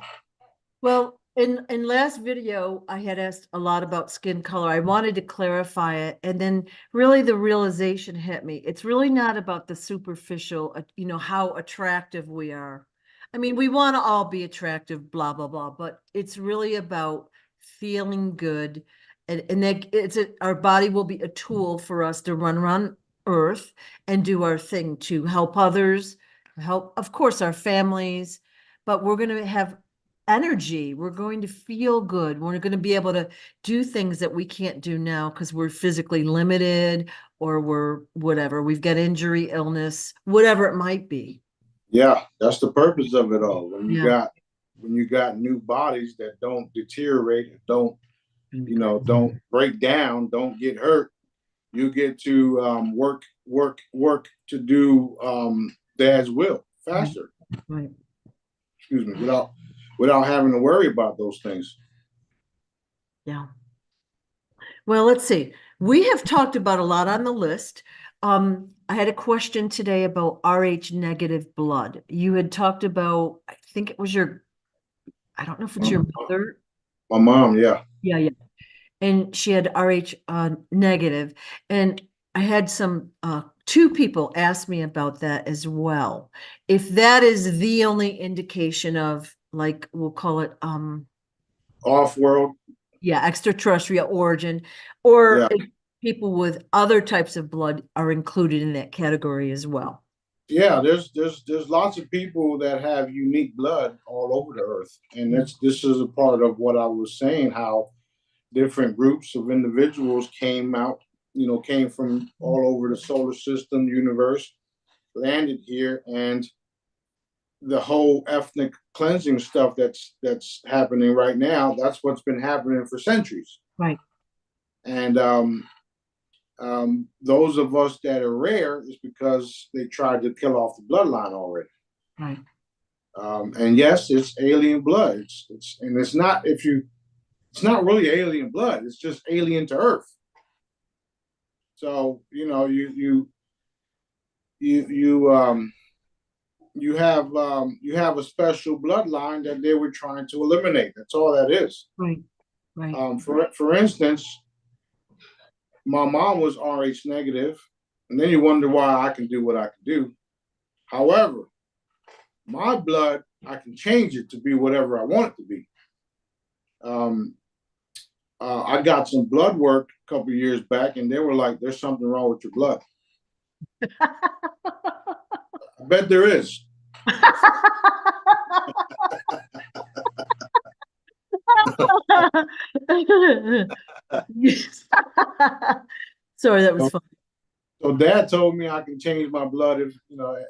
Well, in last video, I had asked a lot about skin color. I wanted to clarify it, and then really the realization hit me. It's really not about the superficial, how attractive we are. I mean, we want to all be attractive, blah, blah, blah, but it's really about feeling good. And that our body will be a tool for us to run around Earth and do our thing to help others, help, of course, our families, but we're going to have energy. We're going to feel good. We're going to be able to do things that we can't do now because we're physically limited or we're whatever. We've got injury, illness, whatever it might be. Yeah, that's the purpose of it all. When you got new bodies that don't deteriorate, don't break down, don't get hurt, you get to work to do Dad's will faster. Right. Excuse me, without having to worry about those things. Yeah. Well, let's see. We have talked about a lot on the list. I had a question today about Rh negative blood. You had talked about, I think it was I don't know if it's your mother. My mom, yeah. Yeah. And she had Rh negative. And I had two people ask me about that as well. If that is the only indication of, like, we'll call it off-world. Yeah, extraterrestrial origin, or if people with other types of blood are included in that category as well. Yeah, there's lots of people that have unique blood all over the earth. And this is a part of what I was saying, how different groups of individuals came from all over the solar system, universe, landed here, and the whole ethnic cleansing stuff that's happening right now, that's what's been happening for centuries. Right. And those of us that are rare is because they tried to kill off the bloodline already. Right. And yes, it's alien blood. It's not it's not really alien blood. It's just alien to Earth. So you you um you have a special bloodline that they were trying to eliminate. That's all that is. Right. Right. For instance, my mom was Rh negative, and then you wonder why I can do what I can do. However, my blood, I can change it to be whatever I want it to be. I got some blood work a couple of years back, and they were like, "There's something wrong with your blood." I bet there is. Sorry, that was So, funny. so Dad told me I can change my blood if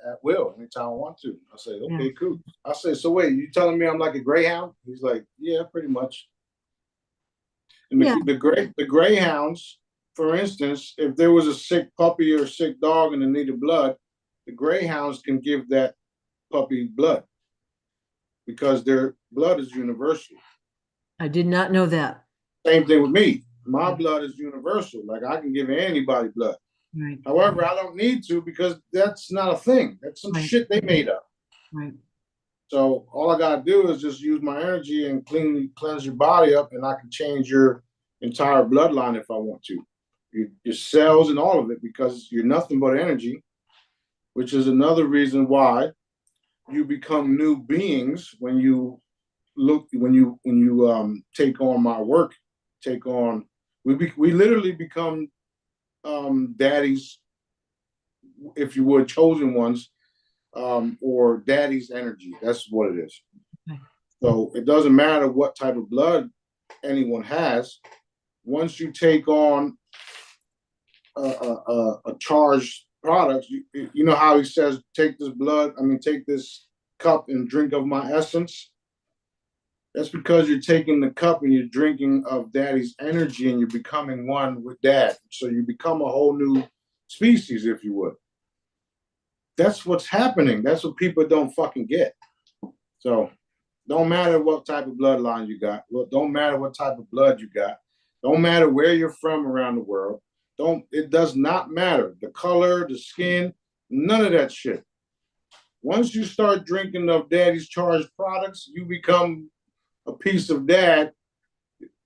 at will anytime I want to. I said, "Okay, cool." I said, "So wait, you telling me I'm like a greyhound?" He's like, "Yeah, pretty much." And the greyhounds, for instance, if there was a sick puppy or a sick dog and they needed blood, the greyhounds can give that puppy blood because their blood is universal. I did not know that. Same thing with me. My blood is universal. Like I can give anybody blood. Right. However, I don't need to because that's not a thing. That's some shit they made up. Right. So all I gotta do is just use my energy and cleanse your body up, and I can change your entire bloodline if I want to. Your cells and all of it, because you're nothing but energy, which is another reason why you become new beings when you take on my work, we literally become daddies, if you would, chosen ones, or daddy's energy. That's what it is. Okay. So it doesn't matter what type of blood anyone has. Once you take on a charged product, you know how he says, take this cup and drink of my essence. That's because you're taking the cup and you're drinking of daddy's energy and you're becoming one with dad. So you become a whole new species, if you would. That's what's happening. That's what people don't fucking get. So don't matter what type of bloodline you got. Don't matter what type of blood you got. Don't matter where you're from around the world. It does not matter. The color, the skin, none of that shit. Once you start drinking of daddy's charged products, you become a piece of dad.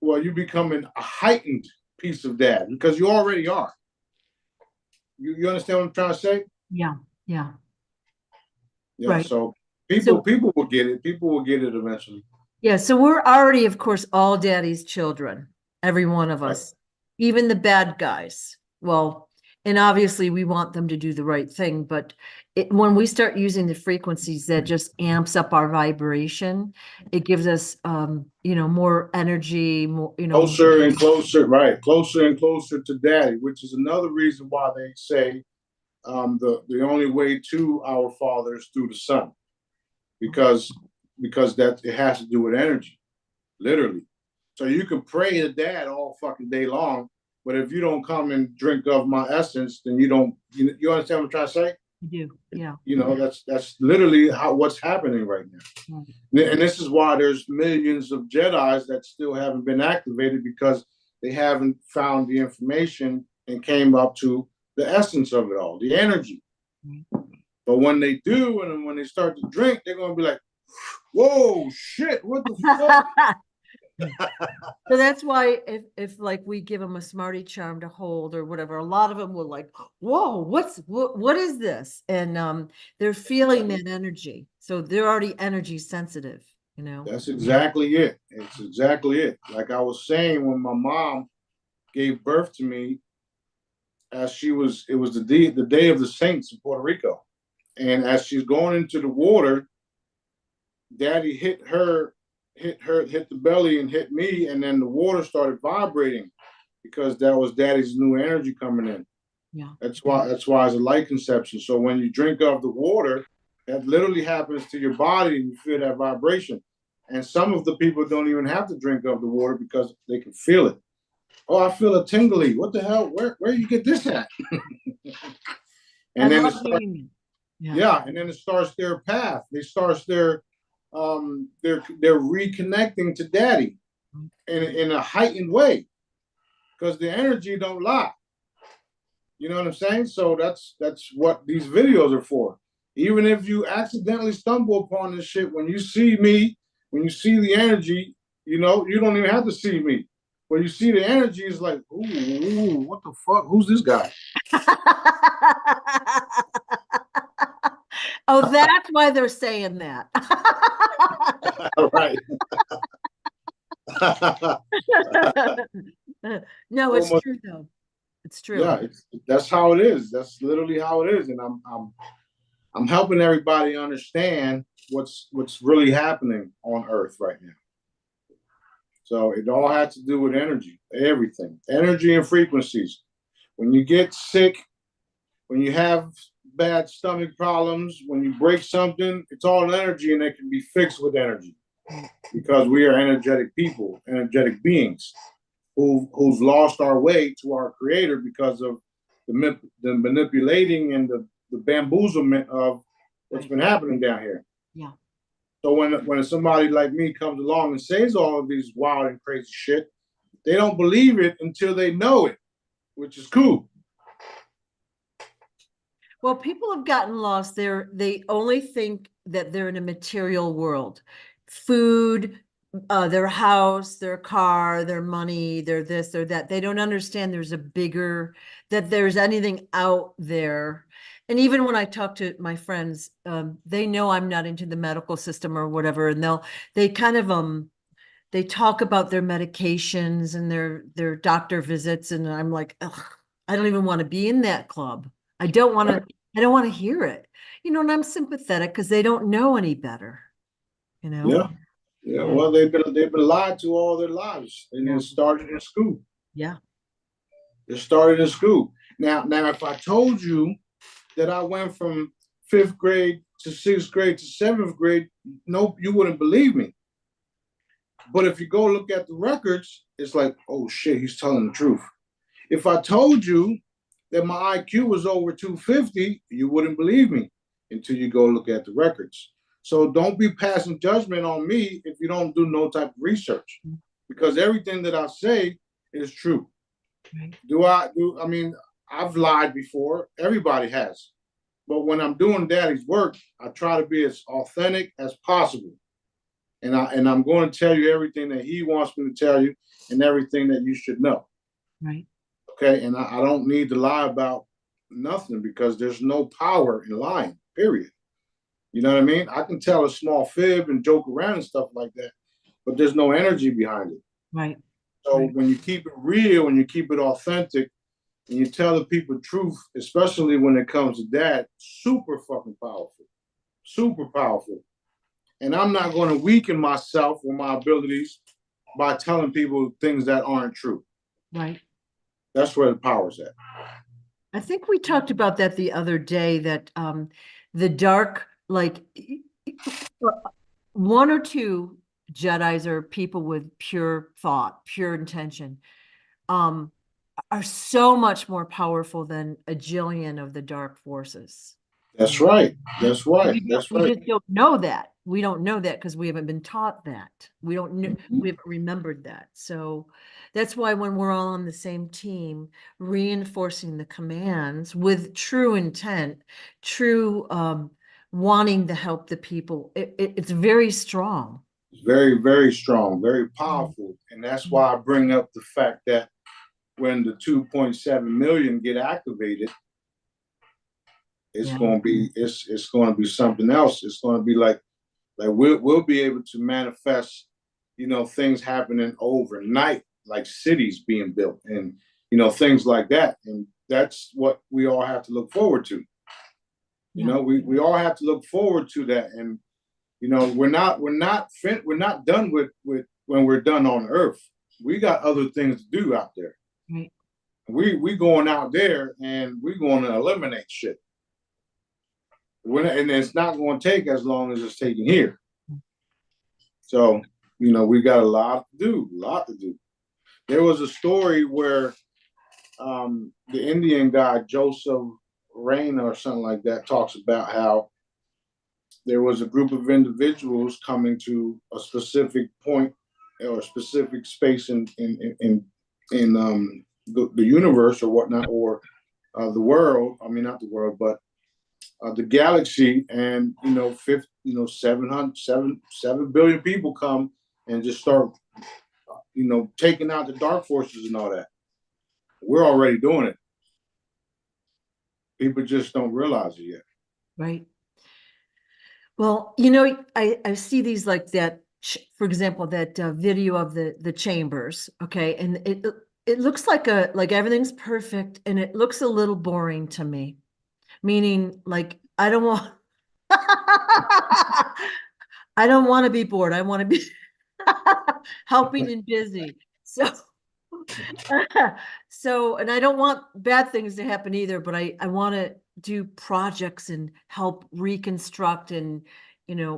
Well, you become a heightened piece of dad because you already are. You understand what I'm trying to say? Yeah. Yeah. Right. So people will get it. People will get it eventually. Yeah. So we're already, of course, all daddy's children, every one of us, even the bad guys. Well, and obviously we want them to do the right thing, but when we start using the frequencies, that just amps up our vibration. It gives us, more energy, more, closer and closer, right? Closer and closer to daddy, which is another reason why they say the only way to our Father is through the Son, because that it has to do with energy, literally. So you can pray to dad all fucking day long, but if you don't come and drink of my essence, then you don't. You understand what I'm trying to say? You do, yeah. That's literally what's happening right now. Mm-hmm. And this is why there's millions of Jedis that still haven't been activated, because they haven't found the information and came up to the essence of it all, the energy. Mm-hmm. But when they do, and when they start to drink, they're going to be like, whoa, shit, what the fuck? So that's why if like we give them a Smarty charm to hold or whatever, a lot of them will like, whoa, what is this? And they're feeling that energy. So they're already energy sensitive, That's exactly it. It's exactly it. Like I was saying, when my mom gave birth to me, it was the day of the saints in Puerto Rico. And as she's going into the water, daddy hit the belly and hit me, and then the water started vibrating because that was daddy's new energy coming in. Yeah. That's why it's a light conception. So when you drink of the water, that literally happens to your body and you feel that vibration. And some of the people don't even have to drink of the water because they can feel it. Oh, I feel a tingly. What the hell? Where you get this at? And then and then it starts their path. It starts their they're reconnecting to daddy in a heightened way because the energy don't lie. You know what I'm saying? So that's what these videos are for. Even if you accidentally stumble upon this shit, when you see me, when you see the energy, you know, you don't even have to see me. When you see the energy, it's like, ooh, what the fuck? Who's this guy? Oh, that's why they're saying that. Right. No, it's Almost, true though. It's true. yeah, that's how it is. That's literally how it is. And I'm helping everybody understand what's really happening on Earth right now. So it all has to do with energy, everything, energy and frequencies. When you get sick, when you have bad stomach problems, when you break something, it's all energy and it can be fixed with energy because we are energetic people, energetic beings who's lost our way to our creator because of the manipulating and the bamboozlement of what's been happening down here. Yeah. So when somebody like me comes along and says all of these wild and crazy shit, they don't believe it until they know it, which is cool. Well, people have gotten lost. They only think that they're in a material world. Food, their house, their car, their money, their this, their that. They don't understand there's a bigger, that there's anything out there. And even when I talk to my friends, they know I'm not into the medical system or whatever, and they kind of they talk about their medications and their doctor visits, and I'm like, ugh, I don't even want to be in that club. I don't want to hear it. You know, and I'm sympathetic because they don't know any better, you know? Yeah, yeah. Well, they've been lied to all their lives, and Yeah. it started in school. Yeah. It started in school. Now, if I told you that I went from fifth grade to sixth grade to seventh grade, nope, you wouldn't believe me. But if you go look at the records, it's like, oh shit, he's telling the truth. If I told you that my IQ was over 250, you wouldn't believe me until you go look at the records. So don't be passing judgment on me if you don't do no type of research, because everything that I say is true. Right. I mean, I've lied before. Everybody has. But when I'm doing daddy's work, I try to be as authentic as possible. And I'm going to tell you everything that he wants me to tell you and everything that you should know. Right. Okay. And I don't need to lie about nothing because there's no power in lying, period. You know what I mean? I can tell a small fib and joke around and stuff like that, but there's no energy behind it. Right. So Right. when you keep it real and you keep it authentic and you tell the people the truth, especially when it comes to that, super fucking powerful. Super powerful. And I'm not going to weaken myself or my abilities by telling people things that aren't true. Right. That's where the power's at. I think we talked about that the other day, that the dark, like one or two Jedis or people with pure thought, pure intention, um, are so much more powerful than a jillion of the dark forces. That's right. That's right. That's We right. just don't know that. We don't know that because we haven't been taught that. We don't know, we haven't remembered that. So that's why when we're all on the same team, reinforcing the commands with true intent, true wanting to help the people, it's very strong. It's very, very strong, very powerful. And that's why I bring up the fact that when the 2.7 million get activated, it's going to be it's going to be something else. It's going to be like we'll be able to manifest, things happening overnight, like cities being built and things like that. And that's what we all have to look forward to. We all have to look forward to that. And we're not done with when we're done on Earth. We got other things to do out there. Right. We going out there and we're going to eliminate shit. And it's not going to take as long as it's taking here. So, we got a lot to do. There was a story where the Indian guy, Joseph Rain or something like that, talks about how there was a group of individuals coming to a specific point or a specific space in the universe or whatnot, or the world. I mean, not the world, but the galaxy. And 7 billion people come and just start taking out the dark forces and all that. We're already doing it. People just don't realize it yet. Right. Well, I see these like that, for example, that video of the chambers. Okay. And it looks like everything's perfect, and it looks a little boring to me, meaning like, I don't want, I don't want to be bored. I want to be helping and busy. So, and I don't want bad things to happen either, but I want to do projects and help reconstruct and,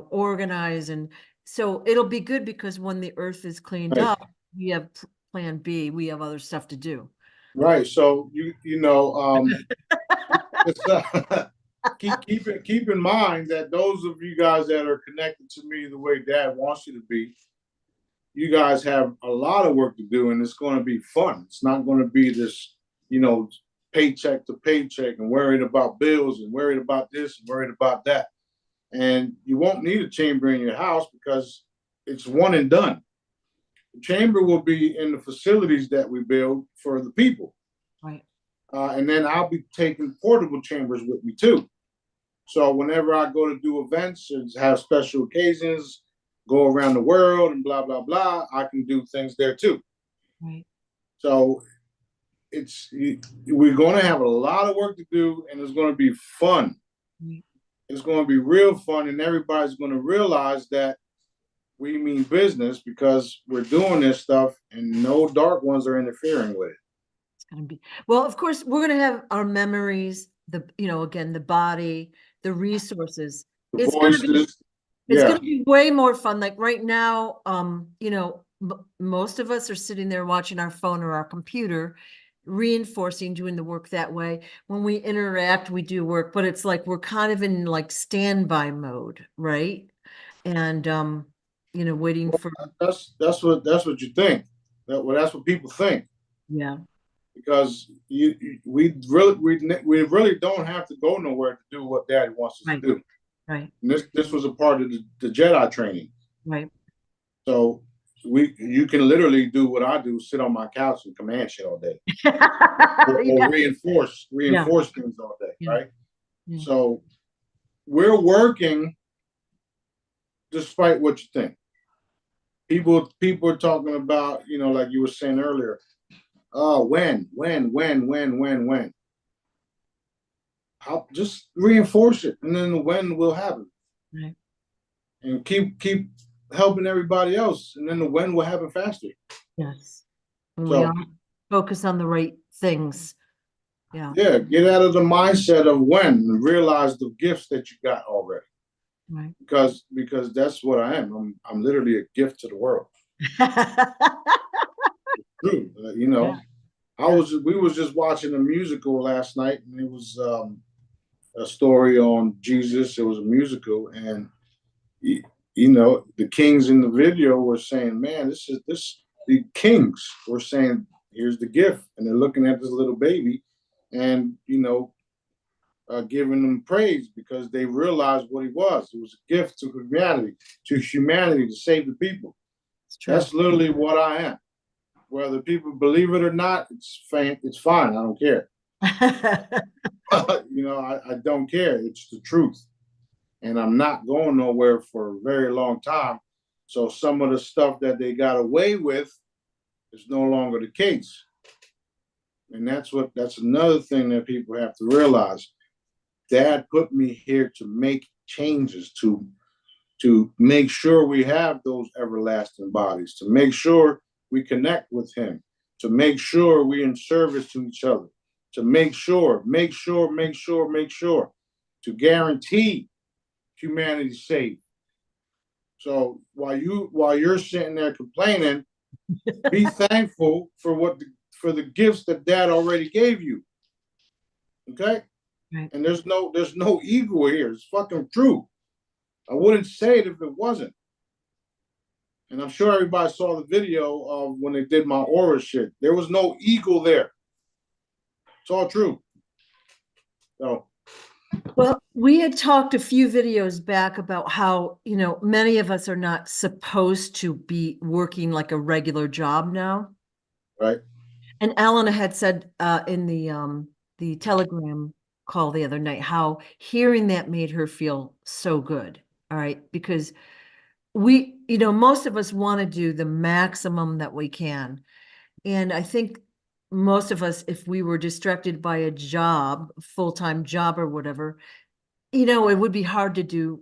organize. And so it'll be good because when the earth is cleaned Right. up, we have plan B, we have other stuff to do. Right. So keep in mind that those of you guys that are connected to me the way Dad wants you to be, you guys have a lot of work to do, and it's going to be fun. It's not going to be this, paycheck to paycheck and worried about bills and worried about this and worried about that. And you won't need a chamber in your house because it's one and done. The chamber will be in the facilities that we build for the people. Right. And then I'll be taking portable chambers with me too. So whenever I go to do events and have special occasions, go around the world and blah, blah, blah, I can do things there too. Right. So we're going to have a lot of work to do, and it's going to be fun. Right. It's going to be real fun, and everybody's going to realize that we mean business because we're doing this stuff and no dark ones are interfering with it. It's going to be, well, of course, we're going to have our memories, again, the body, the resources. The voices. It's going to be way more fun. Like right now, most of us are sitting there watching our phone or our computer, reinforcing, doing the work that way. When we interact, we do work, but it's like we're kind of in like standby mode, right? And waiting for. That's what you think. That's what people think. Yeah. Because we really don't have to go nowhere to do what Daddy wants us to do. Right. And this was a part of the Jedi training. Right. So you can literally do what I do, sit on my couch and command shit all day. or reinforce things all day, right? Yeah. So we're working despite what you think. People are talking about, like you were saying earlier, when. How just reinforce it, and then the when will happen. Right. And keep helping everybody else, and then the when will happen faster. Yes. And we all focus on the right things. Yeah. Yeah. Get out of the mindset of when and realize the gifts that you got already. Right. Because that's what I am. I'm literally a gift to the world. True. Yeah. We was just watching a musical last night, and it was a story on Jesus. It was a musical, and the kings in the video were saying, "Man, the kings were saying, here's the gift," and they're looking at this little baby, and giving him praise because they realized what he was. It was a gift to humanity to save the people. That's literally what I am. Whether people believe it or not, it's fine. I don't care. I don't care. It's the truth. And I'm not going nowhere for a very long time. So some of the stuff that they got away with is no longer the case. And that's another thing that people have to realize. Dad put me here to make changes, to make sure we have those everlasting bodies, to make sure we connect with him, to make sure we're in service to each other, to make sure, to guarantee humanity's safe. So while you're sitting there complaining, be thankful for the gifts that Dad already gave you. Okay? Right. And there's no ego here. It's fucking true. I wouldn't say it if it wasn't. And I'm sure everybody saw the video of when they did my aura shit. There was no ego there. It's all true. So, Well, we had talked a few videos back about how, many of us are not supposed to be working like a regular job now. right. And Alana had said in the Telegram call the other night how hearing that made her feel so good. All right, because most of us want to do the maximum that we can. And I think most of us, if we were distracted by a job, full-time job or whatever, it would be hard to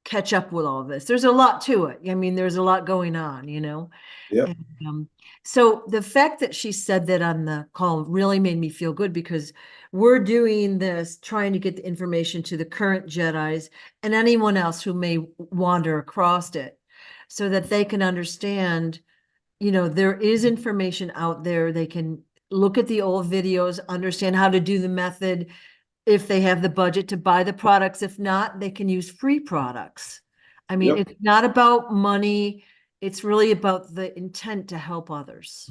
catch up with all of this. There's a lot to it. I mean, there's a lot going on, Yep. And, so the fact that she said that on the call really made me feel good because we're doing this, trying to get the information to the current Jedis and anyone else who may wander across it so that they can understand, there is information out there. They can look at the old videos, understand how to do the method if they have the budget to buy the products. If not, they can use free products. I mean, Yep. it's not about money. It's really about the intent to help others.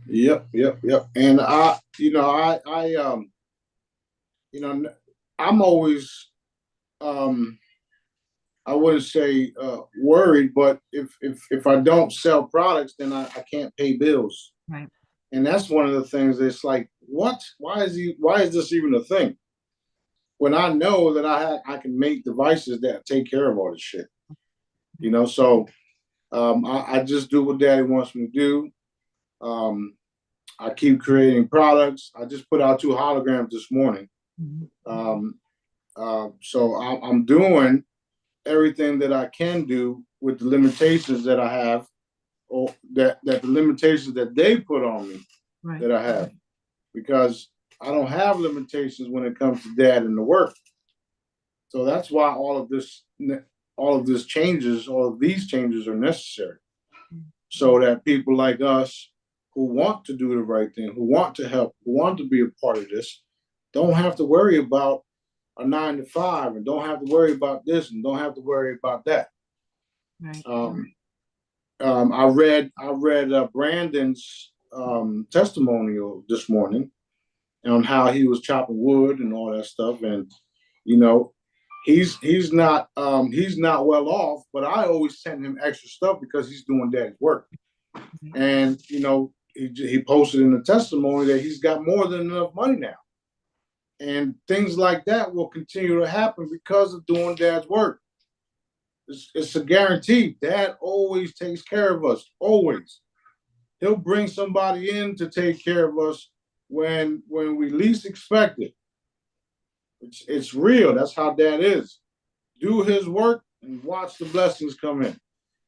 Yep. And I'm always, I wouldn't say worried, but if I don't sell products, then I can't pay bills. Right. And that's one of the things that's like, what? Why is this even a thing? When I know that I can make devices that take care of all this shit. So I just do what Daddy wants me to do. I keep creating products. I just put out 2 holograms this morning. So I'm doing everything that I can do with the limitations that I have, or that the limitations that they put on me, right, that I have, because I don't have limitations when it comes to Dad and the work. So that's why all of these changes are necessary, so that people like us who want to do the right thing, who want to help, who want to be a part of this, don't have to worry about a 9 to 5, and don't have to worry about this, and don't have to worry about that. Right. I read Brandon's testimonial this morning on how he was chopping wood and all that stuff, and he's not well off, but I always send him extra stuff because he's doing Daddy's work. And he posted in the testimony that he's got more than enough money now. And things like that will continue to happen because of doing Dad's work. It's a guarantee. Dad always takes care of us, always. He'll bring somebody in to take care of us when we least expect it. It's real. That's how Dad is. Do his work and watch the blessings come in.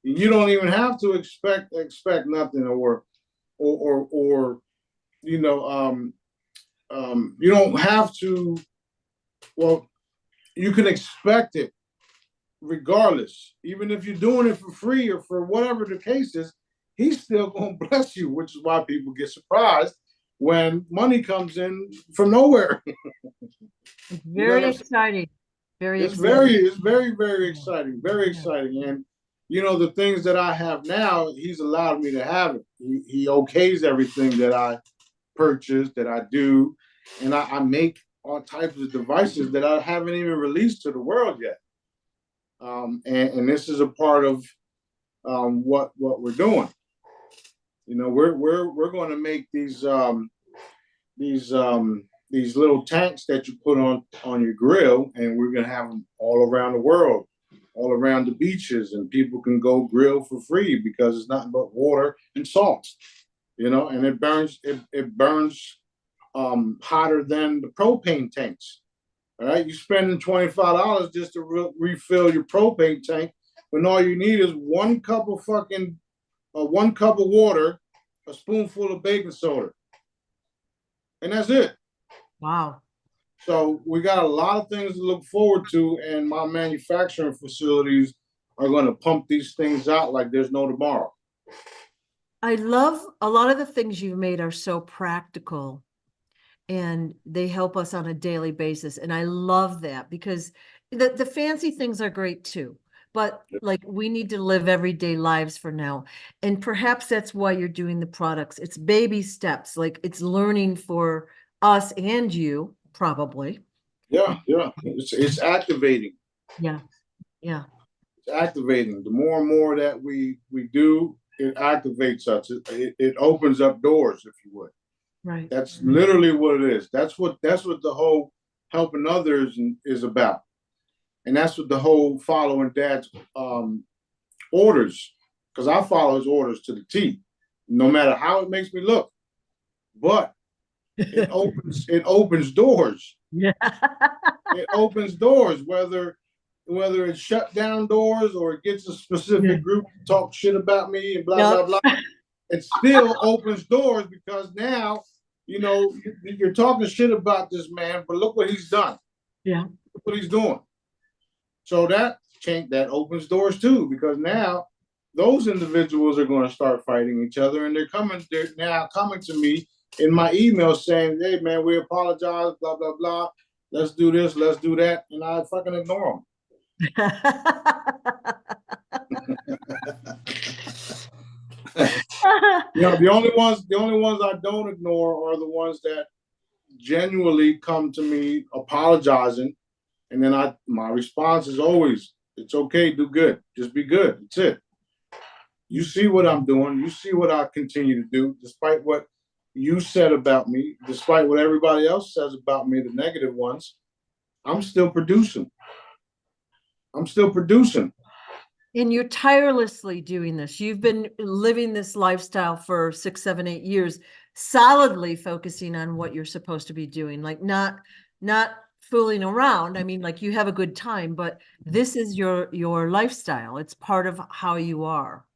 You don't even have to expect nothing, or you don't have to. Well, you can expect it regardless. Even if you're doing it for free or for whatever the case is, he's still going to bless you, which is why people get surprised when money comes in from nowhere. It's very exciting. It's very, very exciting. Very exciting. And the things that I have now, he's allowed me to have it. He okays everything that I purchase, that I do, and I make all types of devices that I haven't even released to the world yet. And this is a part of what we're doing. We're going to make these little tanks that you put on your grill, and we're going to have them all around the world, all around the beaches, and people can go grill for free because it's nothing but water and salt, and it burns hotter than the propane tanks. All right, you're spending $25 just to refill your propane tank, when all you need is 1 cup of water, a spoonful of baking soda, and that's it. Wow. So we got a lot of things to look forward to, and my manufacturing facilities are going to pump these things out like there's no tomorrow. I love a lot of the things you've made are so practical, and they help us on a daily basis. And I love that because the fancy things are great too. but like we need to live everyday lives for now. And perhaps that's why you're doing the products. It's baby steps, like it's learning for us and you, probably. Yeah, yeah. It's activating. Yeah, yeah, It's activating. The more and more that we do, it activates us. It opens up doors, if you would. right. That's literally what it is. That's what the whole helping others is about, and that's what the whole following Dad's orders, because I follow his orders to the T, no matter how it makes me look. But it opens doors. Yeah. It opens doors, whether it's shut down doors or it gets a Yeah. specific group to talk shit about me and blah Yep. blah blah. It still opens doors because now you're talking shit about this man, but look what he's done. Yeah. Look what he's doing. So that opens doors too, because now those individuals are going to start fighting each other, and they're now coming to me in my email saying, "Hey man, we apologize, blah blah blah. Let's do this, let's do that," and I fucking ignore them. The only ones I don't ignore are the ones that genuinely come to me apologizing, and then my response is always, "It's okay, do good, just be good. That's it. You see what I'm doing. You see what I continue to do, despite what you said about me, despite what everybody else says about me, the negative ones. I'm still producing. I'm still producing." And you're tirelessly doing this. You've been living this lifestyle for 6, 7, 8 years, solidly focusing on what you're supposed to be doing, like not fooling around. I mean, like you have a good time, but this is your lifestyle. It's part of how you are.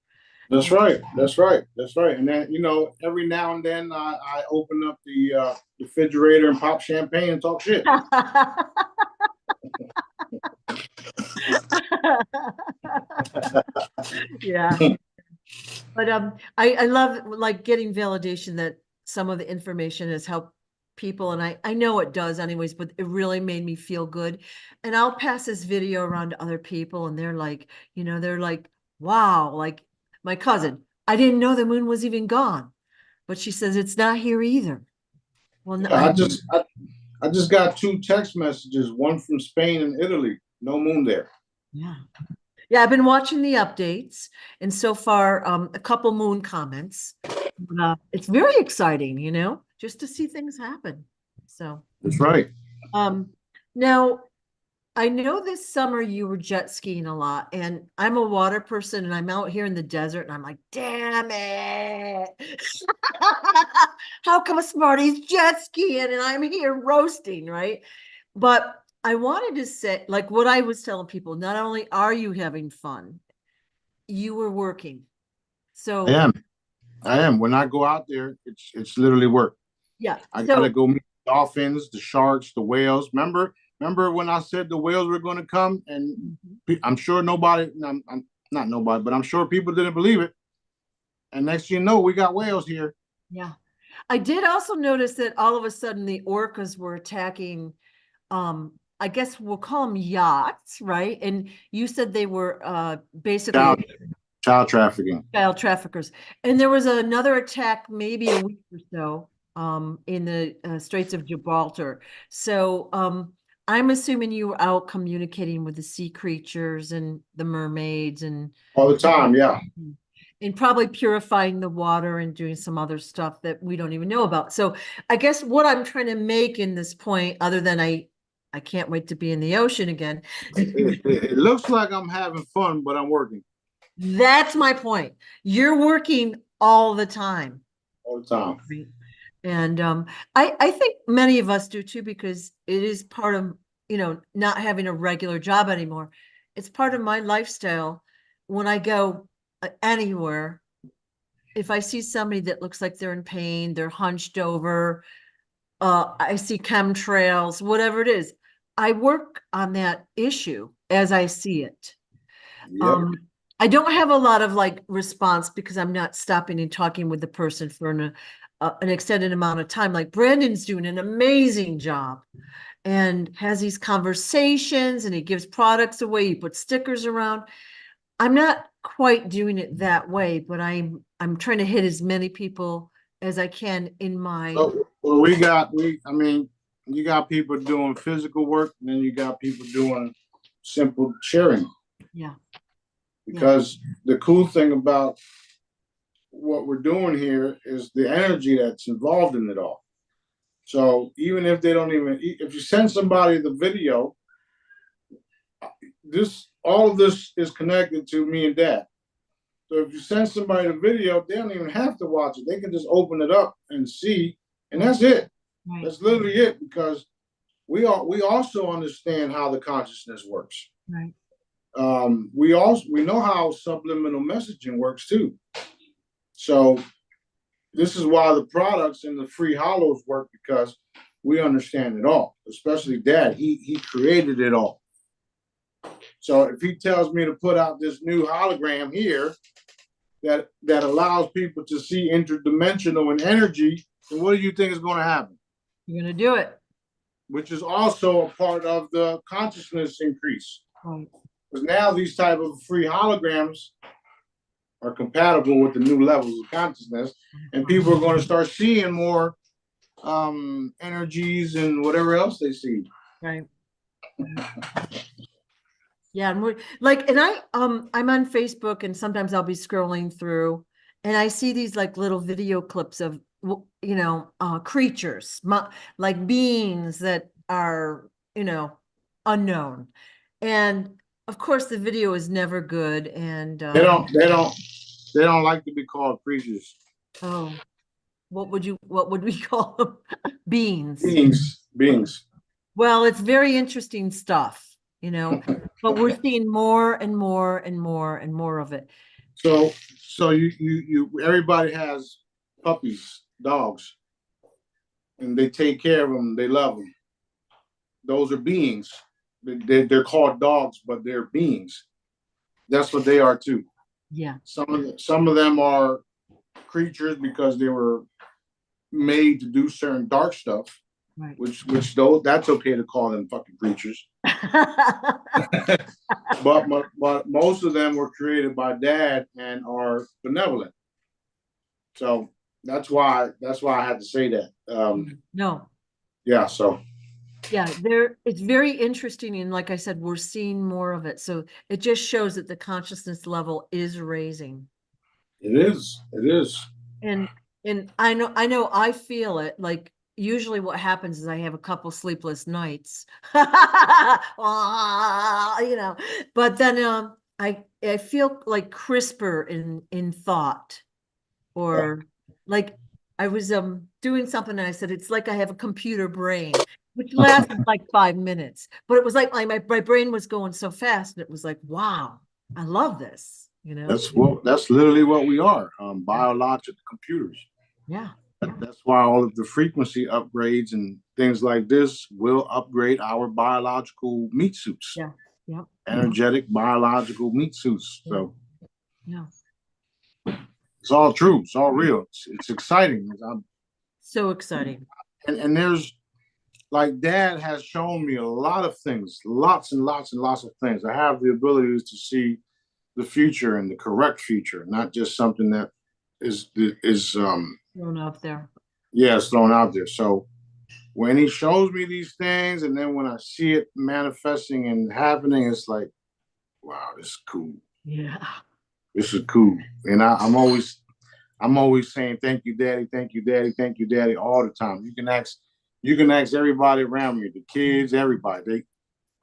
That's right. That's right. That's right. And then every now and then I open up the refrigerator and pop champagne and talk shit. Yeah. But I love like getting validation that some of the information has helped people, and I know it does anyways, but it really made me feel good. And I'll pass this video around to other people, and they're like, wow, like my cousin, I didn't know the moon was even gone, but she says it's not here either. Well, Yeah, I just got 2 text messages, one from Spain and Italy. No moon there. yeah. Yeah, I've been watching the updates, and so far, a couple moon comments. It's very exciting, just to see things happen. So, That's right. um, now I know this summer you were jet skiing a lot, and I'm a water person, and I'm out here in the desert, and I'm like, damn it. How come a Smarty's jet skiing and I'm here roasting, right? But I wanted to say, like what I was telling people, not only are you having fun, you were working. I So am. I am. When I go out there, it's literally work. yeah. I gotta So go meet the dolphins, the sharks, the whales. Remember when I said the whales were going to come, and I'm sure nobody, I'm not nobody, but I'm sure people didn't believe it. And next thing you know, we got whales here. yeah. I did also notice that all of a sudden the orcas were attacking, I guess we'll call them yachts, right? And you said they were basically Child, child trafficking. child traffickers. And there was another attack maybe a week or so in the Straits of Gibraltar. So I'm assuming you were out communicating with the sea creatures and the mermaids All the time, yeah. and probably purifying the water and doing some other stuff that we don't even know about. So I guess what I'm trying to make in this point, other than I can't wait to be in the ocean again. It looks like I'm having fun, but I'm working That's my point. You're working all the time. all the time. Right. And I think many of us do too, because it is part of, not having a regular job anymore. It's part of my lifestyle. When I go anywhere, if I see somebody that looks like they're in pain, they're hunched over, I see chemtrails, whatever it is, I work on that issue as I see it. Yep. I don't have a lot of like response because I'm not stopping and talking with the person for an extended amount of time. Like Brandon's doing an amazing job. and has these conversations, and he gives products away, he puts stickers around. I'm not quite doing it that way, but I'm trying to hit as many people as I can in my. Well, I mean, you got people doing physical work, and then you got people doing simple sharing. Yeah. Because the cool thing about what we're doing here is the energy that's involved in it all. So even if they don't even, if you send somebody the video, all of this is connected to me and Dad. So if you send somebody the video, they don't even have to watch it. They can just open it up and see, and that's it. Right. That's literally it, because we also understand how the consciousness works. Right. We know how subliminal messaging works too. So this is why the products and the free hollows work, because we understand it all, especially Dad. He created it all. So if he tells me to put out this new hologram here that allows people to see interdimensional and energy, then what do you think is going to happen? You're going to do it. Which is also a part of the consciousness increase. Right. Because now these type of free holograms are compatible with the new levels of consciousness, and people are going to start seeing more energies and whatever else they see. Right. Yeah, and we're like, and I'm on Facebook, and sometimes I'll be scrolling through, and I see these like little video clips of creatures, like beings that are unknown, and of course the video is never good, and they don't like to be called creatures. Oh, what would we call them? Beings. Beings. Well, it's very interesting stuff, but we're seeing more and more and more and more of it. So you everybody has puppies, dogs, and they take care of them. They love them. Those are beings. They're called dogs, but they're beings. That's what they are too. Yeah. Some of them are creatures because they were made to do certain dark stuff. Right. Which that's okay to call them fucking creatures. but most of them were created by Dad and are benevolent. So that's why I had to say that. No. Yeah. So. Yeah, it's very interesting, and like I said, we're seeing more of it. So it just shows that the consciousness level is raising. It is. It is. And I know I feel it. Like usually what happens is I have a couple sleepless nights. But then I feel like crisper in thought, or like I was doing something and I said it's like I have a computer brain, which lasted like 5 minutes, but it was like my brain was going so fast, and it was like, wow, I love this. That's literally what we are, biological computers. Yeah. That's why all of the frequency upgrades and things like this will upgrade our biological meat suits. Yeah. Yeah. Energetic biological meat suits. So yeah, it's all true. It's all real. It's exciting. So exciting. And there's, like, Dad has shown me a lot of things, lots and lots and lots of things. I have the ability to see the future and the correct future, not just something that is thrown out there. Yeah, it's thrown out there. So when he shows me these things, and then when I see it manifesting and happening, it's like, wow, this is cool. Yeah, this is cool. And I'm always saying, thank you, Daddy, thank you, Daddy, thank you, Daddy, all the time. You can ask everybody around me, the kids, everybody.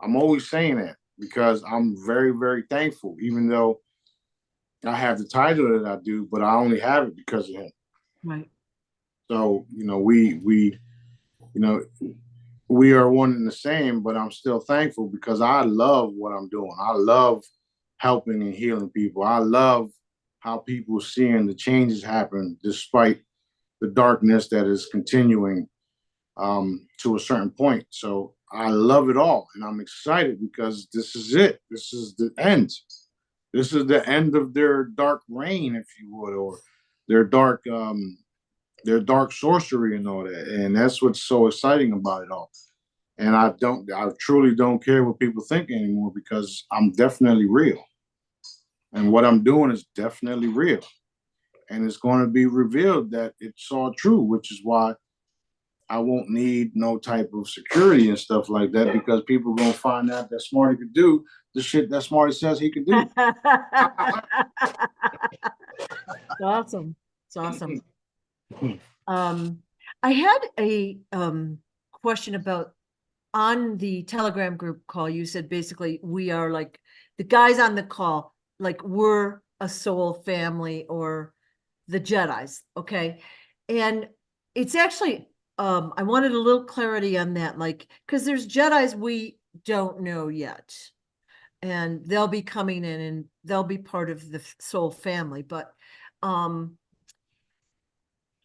I'm always saying that because I'm very, very thankful, even though I have the title that I do, but I only have it because of him. Right. So, we are one and the same, but I'm still thankful because I love what I'm doing. I love helping and healing people. I love how people are seeing the changes happen despite the darkness that is continuing to a certain point. So I love it all, and I'm excited because this is it. This is the end. This is the end of their dark reign, if you would, or their dark sorcery and all that. And that's what's so exciting about it all. And I truly don't care what people think anymore because I'm definitely real. And what I'm doing is definitely real. And it's going to be revealed that it's all true, which is why I won't need no type of security and stuff like that because people are going to find out that Smarty could do the shit that Smarty says he could do. Awesome. It's awesome. I had a question about on the Telegram group call. You said basically we are like the guys on the call, like we're a soul family or the Jedis, okay? And it's actually I wanted a little clarity on that, like because there's Jedis we don't know yet, and they'll be coming in and they'll be part of the soul family, but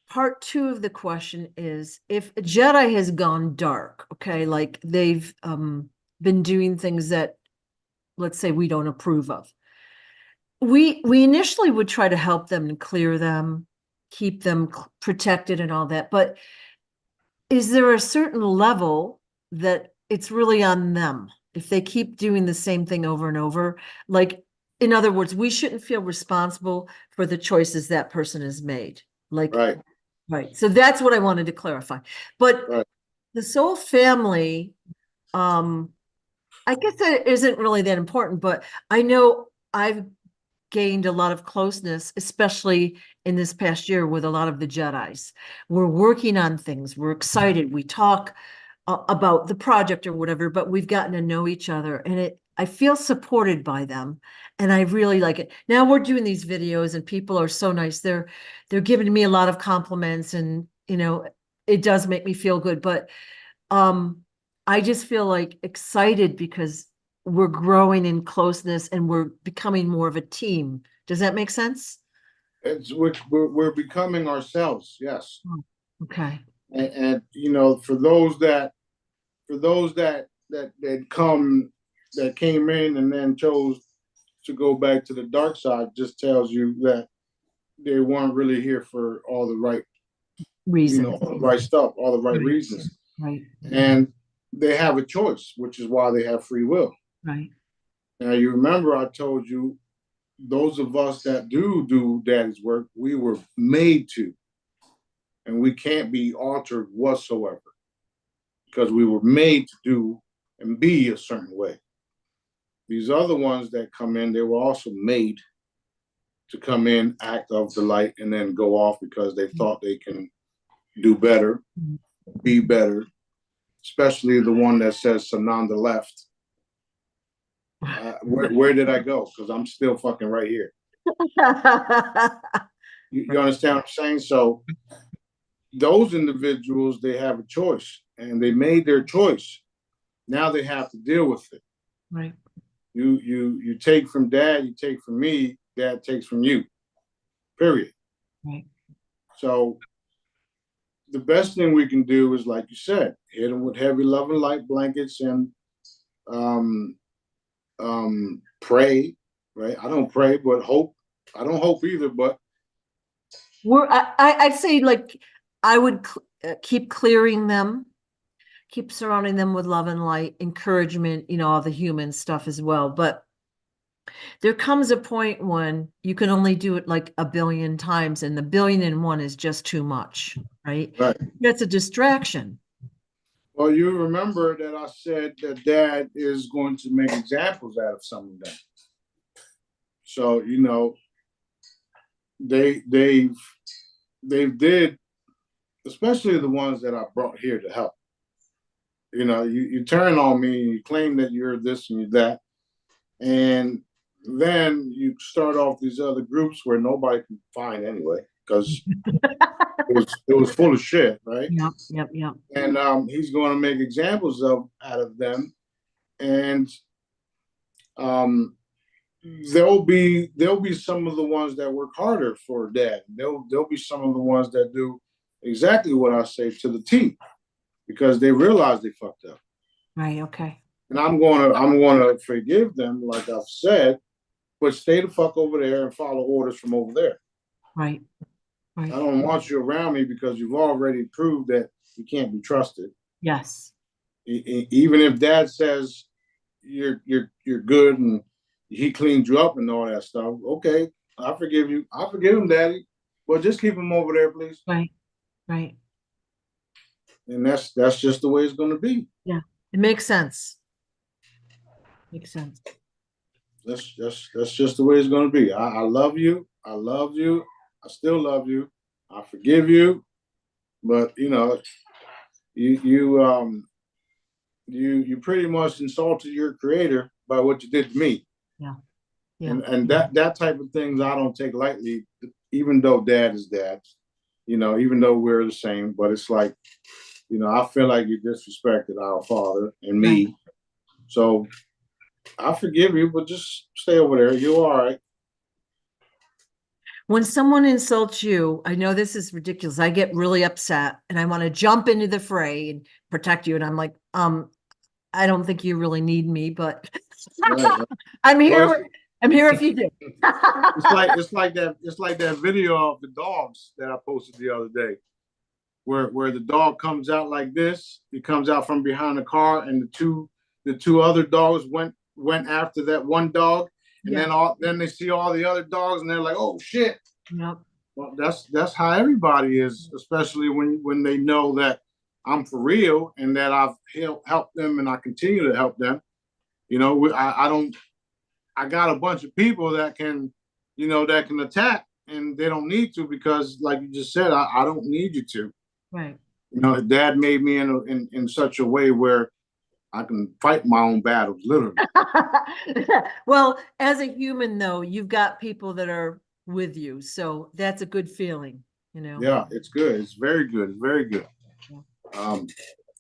part two of the question is if a Jedi has gone dark, okay, like they've been doing things that, let's say, we don't approve of. We initially would try to help them and clear them, keep them protected and all that, but is there a certain level that it's really on them if they keep doing the same thing over and over? Like, in other words, we shouldn't feel responsible for the choices that person has made. Like, Right. right. So that's what I wanted to clarify. But Right. the soul family, I guess that isn't really that important, but I know I've gained a lot of closeness, especially in this past year with a lot of the Jedis. We're working on things. We're excited. We talk about the project or whatever, but we've gotten to know each other, and I feel supported by them, and I really like it. Now we're doing these videos, and people are so nice. They're giving me a lot of compliments, and it does make me feel good. But I just feel like excited because we're growing in closeness and we're becoming more of a team. Does that make sense? We're becoming ourselves. Yes. Oh, okay. And for those that came in and then chose to go back to the dark side, just tells you that they weren't really here for all the right Reason. all the right stuff, all the right Right. reasons. Right. And they have a choice, which is why they have free will. Right. Now you remember I told you those of us that do daddy's work, we were made to, and we can't be altered whatsoever because we were made to do and be a certain way. These other ones that come in, they were also made to come in, act of the light, and then go off because they thought they can do better, be better, especially the one that says Sananda left. Where did I go? Because I'm still fucking right here. You understand what I'm saying? So those individuals, they have a choice, and they made their choice. Now they have to deal with it. Right. You take from dad, you take from me, dad takes from you. Period. Right. So the best thing we can do is, like you said, hit them with heavy love and light blankets and pray. Right? I don't pray, but hope. I don't hope either, but I'd say, like, I would keep clearing them, keep surrounding them with love and light, encouragement, all the human stuff as well. But there comes a point when you can only do it like a billion times, and the billion and one is just too much, right? right. That's a distraction. Well, you remember that I said that dad is going to make examples out of some of them. So, they've did, especially the ones that I brought here to help. You turn on me and you claim that you're this and you're that. And then you start off these other groups where nobody can find anyway, because it was full of shit, right? Yep. And he's going to make examples out of them, and there'll be some of the ones that work harder for dad. There'll be some of the ones that do exactly what I say to the T, because they realize they fucked up. Right. Okay. And I'm gonna forgive them, like I've said, but stay the fuck over there and follow orders from over there. Right. I don't want you around me because you've already proved that you can't be trusted. Yes. Even if dad says you're good and he cleaned you up and all that stuff, okay, I forgive you. I forgive him, daddy. Well, just keep him over there, please. Right, right. And that's just the way it's going to be. Yeah, it makes sense. Makes sense. That's just the way it's going to be. I love you. I love you. I still love you. I forgive you. But you pretty much insulted your creator by what you did to me. Yeah, yeah. And that type of things I don't take lightly, even though dad is dad, even though we're the same, but it's like, I feel like you disrespected our father and me. Right. So I forgive you, but just stay over there. You're all right. When someone insults you, I know this is ridiculous. I get really upset and I want to jump into the fray and protect you. And I'm like, I don't think you really need me, but Right. I'm here. Well, I'm here if you do. it's like that video of the dogs that I posted the other day, where the dog comes out like this. He comes out from behind the car, and the two other dogs went after that one dog, and Yeah. then they see all the other dogs, and they're like, oh shit. Yep. Well, that's how everybody is, especially when they know that I'm for real and that I've helped them and I continue to help them. I don't. I got a bunch of people that can, that can attack, and they don't need to because, like you just said, I don't need you to. Right. Dad made me in such a way where I can fight my own battles, literally. Well, as a human, though, you've got people that are with you, so that's a good feeling, Yeah, it's good. It's very good. It's very good.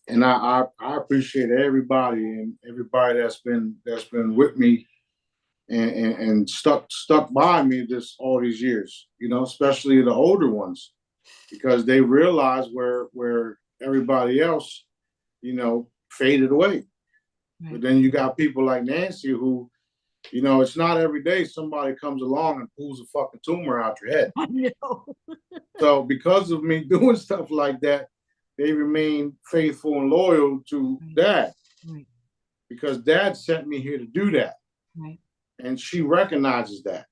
And I appreciate everybody and everybody that's been with me and stuck by me this all these years. Especially the older ones, because they realize where everybody else, faded away. Right. But then you got people like Nancy who, it's not every day somebody comes along and pulls a fucking tumor out your head. I know. So because of me doing stuff like that, they remain faithful and loyal to dad. Right. Because dad sent me here to do that. Right. And she recognizes that.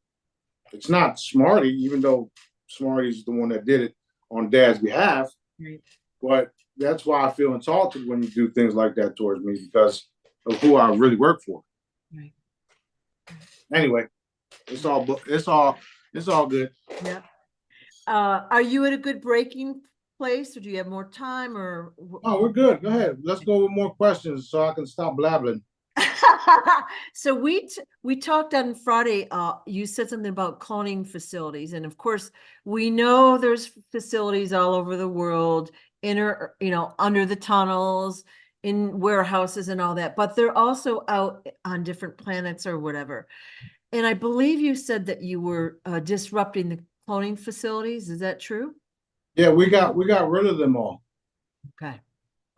It's not Smarty, even though Smarty's the one that did it on dad's behalf. Right. But that's why I feel insulted when you do things like that towards me, because of who I really work for. Right. Anyway, it's all good. Yeah. Are you at a good breaking place, or do you have more time, or? Oh, we're good. Go ahead. Let's go with more questions so I can stop blabbling. So we talked on Friday. You said something about cloning facilities, and of course, we know there's facilities all over the world, under the tunnels, in warehouses, and all that. But they're also out on different planets or whatever. And I believe you said that you were disrupting the cloning facilities. Is that true? Yeah, we got rid of them all. Okay.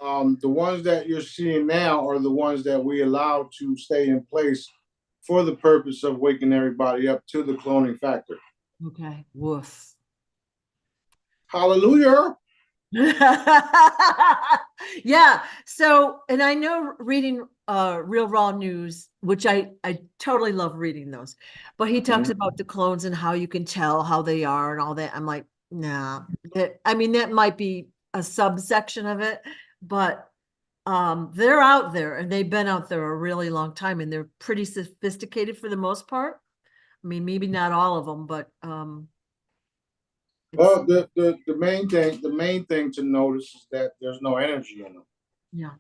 The ones that you're seeing now are the ones that we allowed to stay in place for the purpose of waking everybody up to the cloning factor. Okay. Woof. Hallelujah. Yeah. So, and I know reading Real Raw News, which I totally love reading those, but he talks about the clones and how you can tell how they are and all that. I'm like, nah. That might be a subsection of it, but they're out there and they've been out there a really long time, and they're pretty sophisticated for the most part. Maybe not all of them, but well, the main thing to notice is that there's no energy in them. Yeah.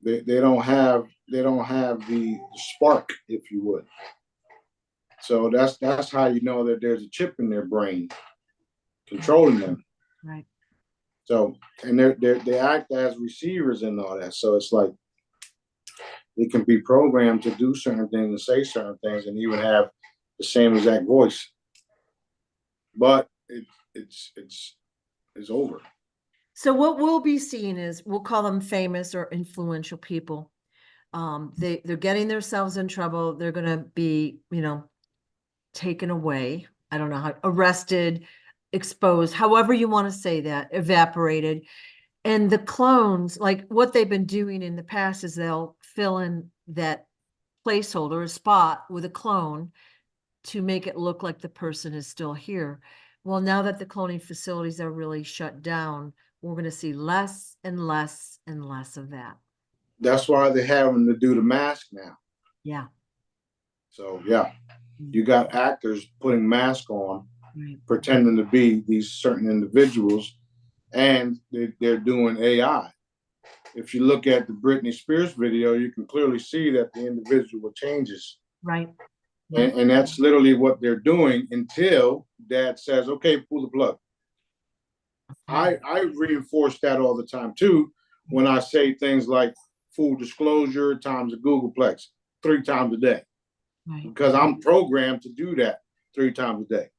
They don't have the spark, if you would. So that's how you know that there's a chip in their brain controlling them. Right. So, and they act as receivers and all that. So it's like they can be programmed to do certain things and say certain things and even have the same exact voice. But it's over. So what we'll be seeing is, we'll call them famous or influential people. They're getting themselves in trouble. They're going to be, taken away. I don't know how, arrested, exposed, however you want to say that, evaporated. And the clones, like what they've been doing in the past is they'll fill in that placeholder, a spot with a clone to make it look like the person is still here. Well, now that the cloning facilities are really shut down, we're going to see less and less and less of that. That's why they're having to do the mask now. Yeah. So yeah, you got actors putting masks on, Right. pretending to be these certain individuals, and they're doing AI. If you look at the Britney Spears video, you can clearly see that the individual changes. Right. Yeah. And that's literally what they're doing until dad says, okay, pull the plug. I reinforce that all the time too when I say things like full disclosure times a Googleplex 3 times a day. Right. Because I'm programmed to do that 3 times a day.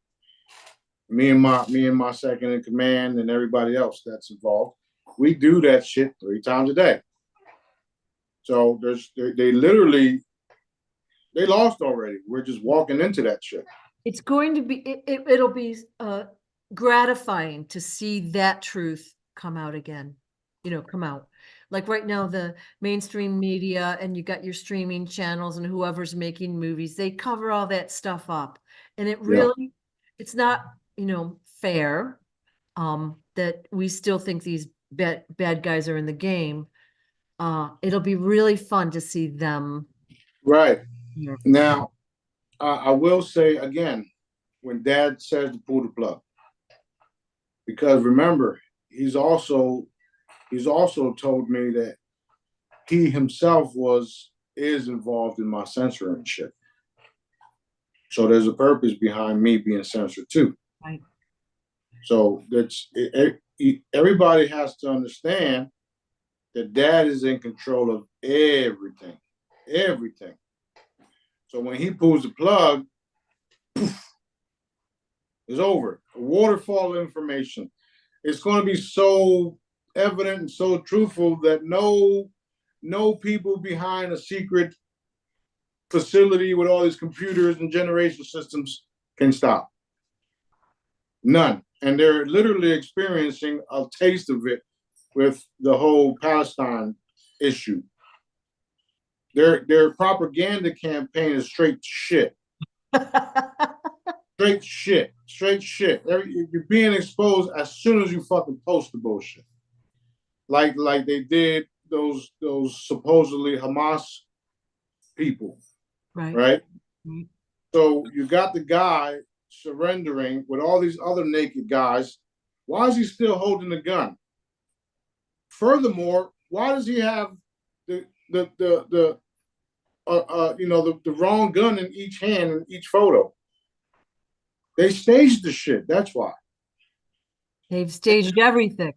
Me and my second in command and everybody else that's involved, we do that shit 3 times a day. So they literally they lost already. We're just walking into that shit. It's going to be it'll be gratifying to see that truth come out again, come out. Like right now, the mainstream media and you got your streaming channels and whoever's making movies, they cover all that stuff up. And it really, it's not, fair that we still think these bad guys are in the game. It'll be really fun to see them. Right. Now, I will say again, when dad says to pull the plug, because remember, he's also told me that he himself is involved in my censoring shit. So there's a purpose behind me being censored too. Right. So everybody has to understand that dad is in control of everything, everything. So when he pulls the plug, poof, it's over. A waterfall of information. It's going to be so evident and so truthful that no people behind a secret facility with all these computers and generation systems can stop. None. And they're literally experiencing a taste of it with the whole Palestine issue. Their propaganda campaign is straight shit. Straight shit. Straight shit. You're being exposed as soon as you fucking post the bullshit. Like they did those supposedly Hamas people. Right. Right? Mm-hmm. So you got the guy surrendering with all these other naked guys. Why is he still holding the gun? Furthermore, why does he have the wrong gun in each hand in each photo? They staged the shit. That's why. They've staged everything.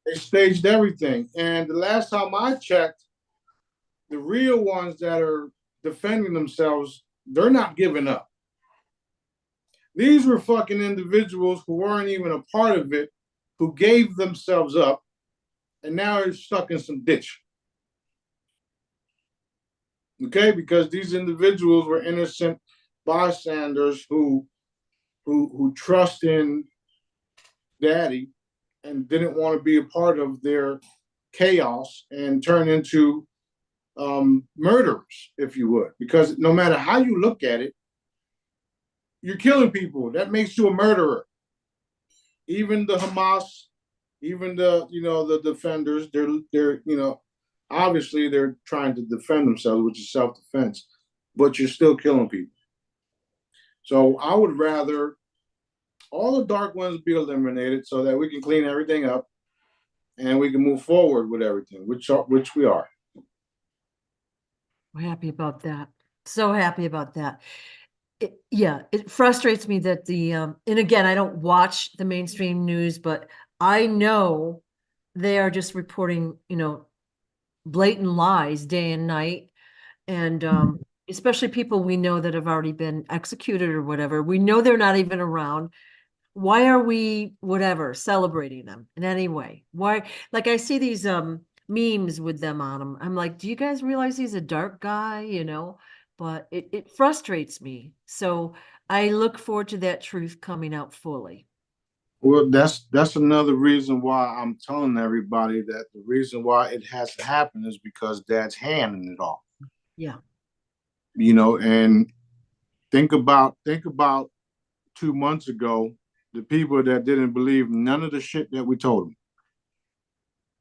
They staged everything. And the last time I checked, the real ones that are defending themselves, they're not giving up. These were fucking individuals who weren't even a part of it, who gave themselves up, and now are stuck in some ditch. Okay, because these individuals were innocent bystanders who trust in daddy and didn't want to be a part of their chaos and turn into murderers, if you would. Because no matter how you look at it, you're killing people. That makes you a murderer. Even the Hamas, even the defenders, they're obviously they're trying to defend themselves, which is self-defense, but you're still killing people. So I would rather all the dark ones be eliminated so that we can clean everything up and we can move forward with everything, which we are. We're happy about that. So happy about that. It frustrates me that and again, I don't watch the mainstream news, but I know they are just reporting, blatant lies day and night. And especially people we know that have already been executed or whatever. We know they're not even around. Why are we celebrating them in any way? Why? Like I see these memes with them on them. I'm like, do you guys realize he's a dark guy? But it frustrates me. So I look forward to that truth coming out fully. Well, that's another reason why I'm telling everybody that the reason why it has to happen is because Dad's hand in it all. Yeah. And think about 2 months ago, the people that didn't believe none of the shit that we told them.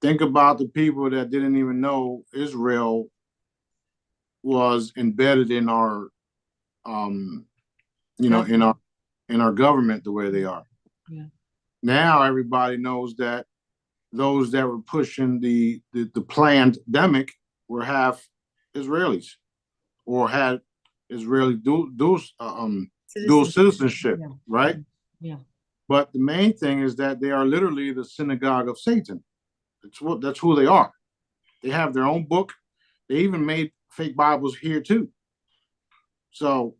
Think about the people that didn't even know Israel was embedded in our um in our government the way they are. Yeah. Now everybody knows that those that were pushing the pandemic were half Israelis or had Israeli dual citizenship, Yeah. right? Yeah. But the main thing is that they are literally the synagogue of Satan. That's who they are. They have their own book. They even made fake Bibles here too. So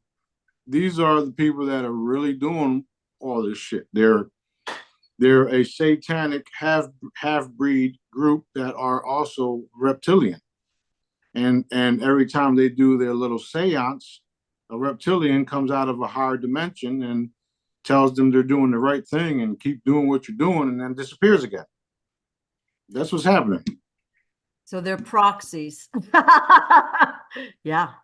these are the people that are really doing all this shit. They're a satanic half breed group that are also reptilian. And every time they do their little seance, a reptilian comes out of a higher dimension and tells them they're doing the right thing and keep doing what you're doing, and then disappears again. That's what's happening. So they're proxies. Yeah.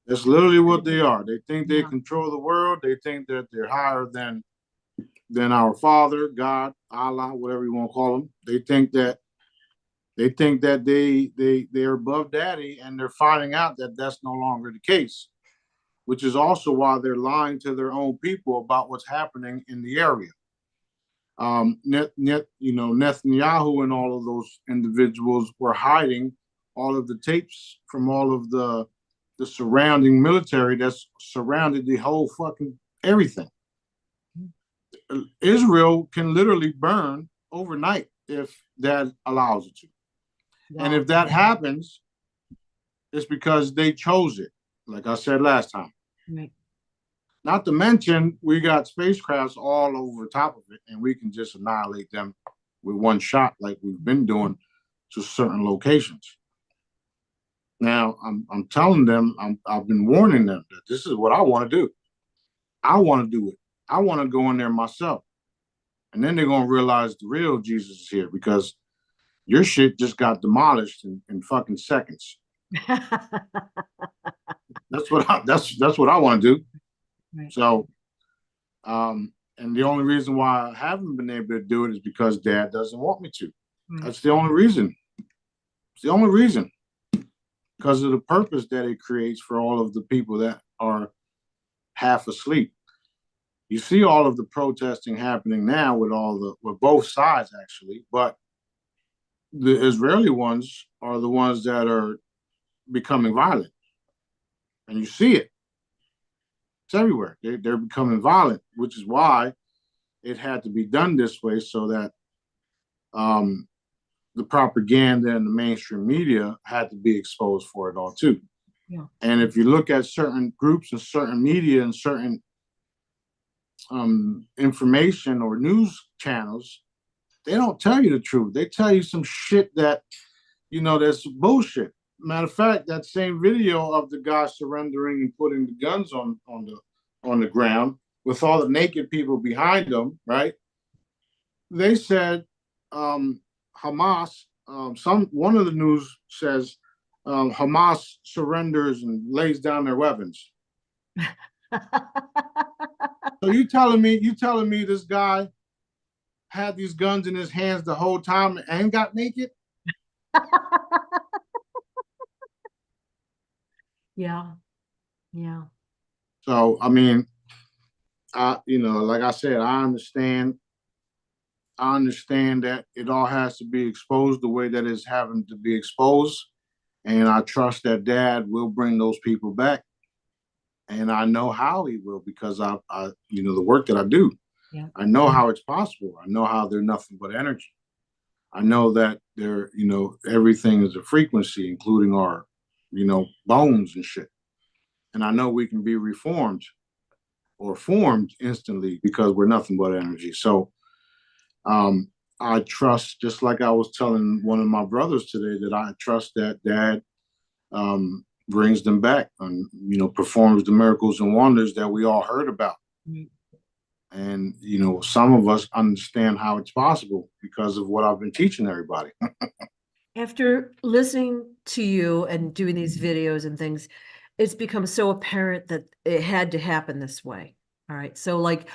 That's literally what they are. They think they control the world. They think that they're higher than our Father, God, Allah, whatever you want to call them. They think that they're above Daddy, and they're finding out that that's no longer the case, which is also why they're lying to their own people about what's happening in the area. Netanyahu and all of those individuals were hiding all of the tapes from all of the surrounding military that's surrounded the whole fucking everything. Israel can literally burn overnight if Dad allows it to. Wow. And if that happens, it's because they chose it, like I said last time. Right. Not to mention, we got spacecrafts all over top of it, and we can just annihilate them with one shot, like we've been doing to certain locations. Now, I'm telling them, I've been warning them that this is what I want to do. I want to do it. I want to go in there myself. And then they're going to realize the real Jesus is here, because your shit just got demolished in fucking seconds. That's what I want to do. Right. So, and the only reason why I haven't been able to do it is because Dad doesn't want me to. Right. That's the only reason. It's the only reason. Because of the purpose that it creates for all of the people that are half asleep. You see all of the protesting happening now with both sides, actually, but the Israeli ones are the ones that are becoming violent. And you see it. It's everywhere. They're becoming violent, which is why it had to be done this way, so that the propaganda and the mainstream media had to be exposed for it all too. Yeah. And if you look at certain groups and certain media and certain information or news channels, they don't tell you the truth. They tell you some shit that, that's bullshit. Matter of fact, that same video of the guy surrendering and putting the guns on the ground with all the naked people behind them, right? They said Hamas. One of the news says Hamas surrenders and lays down their weapons. So you telling me this guy had these guns in his hands the whole time and got naked? Yeah. So I mean, like I said, I understand that it all has to be exposed the way that it's having to be exposed, and I trust that Dad will bring those people back, and I know how he will, because I the work that I do. Yeah. I know how it's possible. I know how they're nothing but energy. I know that they're, everything is a frequency, including our, bones and shit. And I know we can be reformed or formed instantly because we're nothing but energy. So I trust, just like I was telling one of my brothers today, that I trust that Dad brings them back and, performs the miracles and wonders that we all heard about. Mm-hmm. And, you know, some of us understand how it's possible because of what I've been teaching everybody. After listening to you and doing these videos and things, it's become so apparent that it had to happen this way. All right. So like,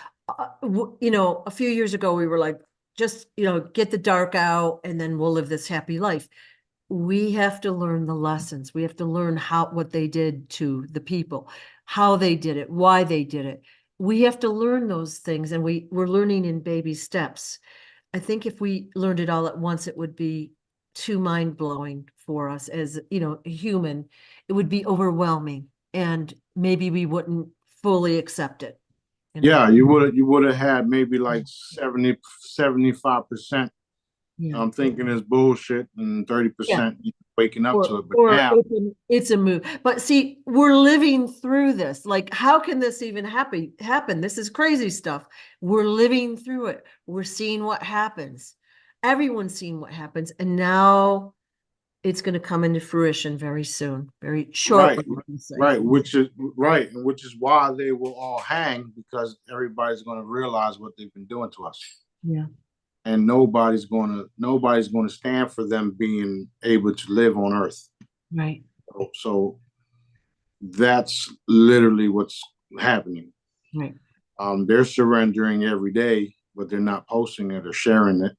you know, a few years ago, we were like, just, you know, get the dark out and then we'll live this happy life. We have to learn the lessons. We have to learn what they did to the people, how they did it, why they did it. We have to learn those things, and we're learning in baby steps. I think if we learned it all at once, it would be too mind-blowing for us as, you know, a human. It would be overwhelming, and maybe we wouldn't fully accept it, you know? Yeah, you would have had maybe like 75% Yeah. I'm thinking is bullshit and Yeah. 30% waking up to it. But Or now, it's a move. But see, we're living through this. Like, how can this even happen? This is crazy stuff. We're living through it. We're seeing what happens. Everyone's seeing what happens. And now it's going to come into fruition very soon, very right, shortly, I would say. right, which is why they will all hang, because everybody's going to realize what they've been doing to us. Yeah. And nobody's going to stand for them being able to live on Earth. Right. So that's literally what's happening. Right. They're surrendering every day, but they're not posting it or sharing it.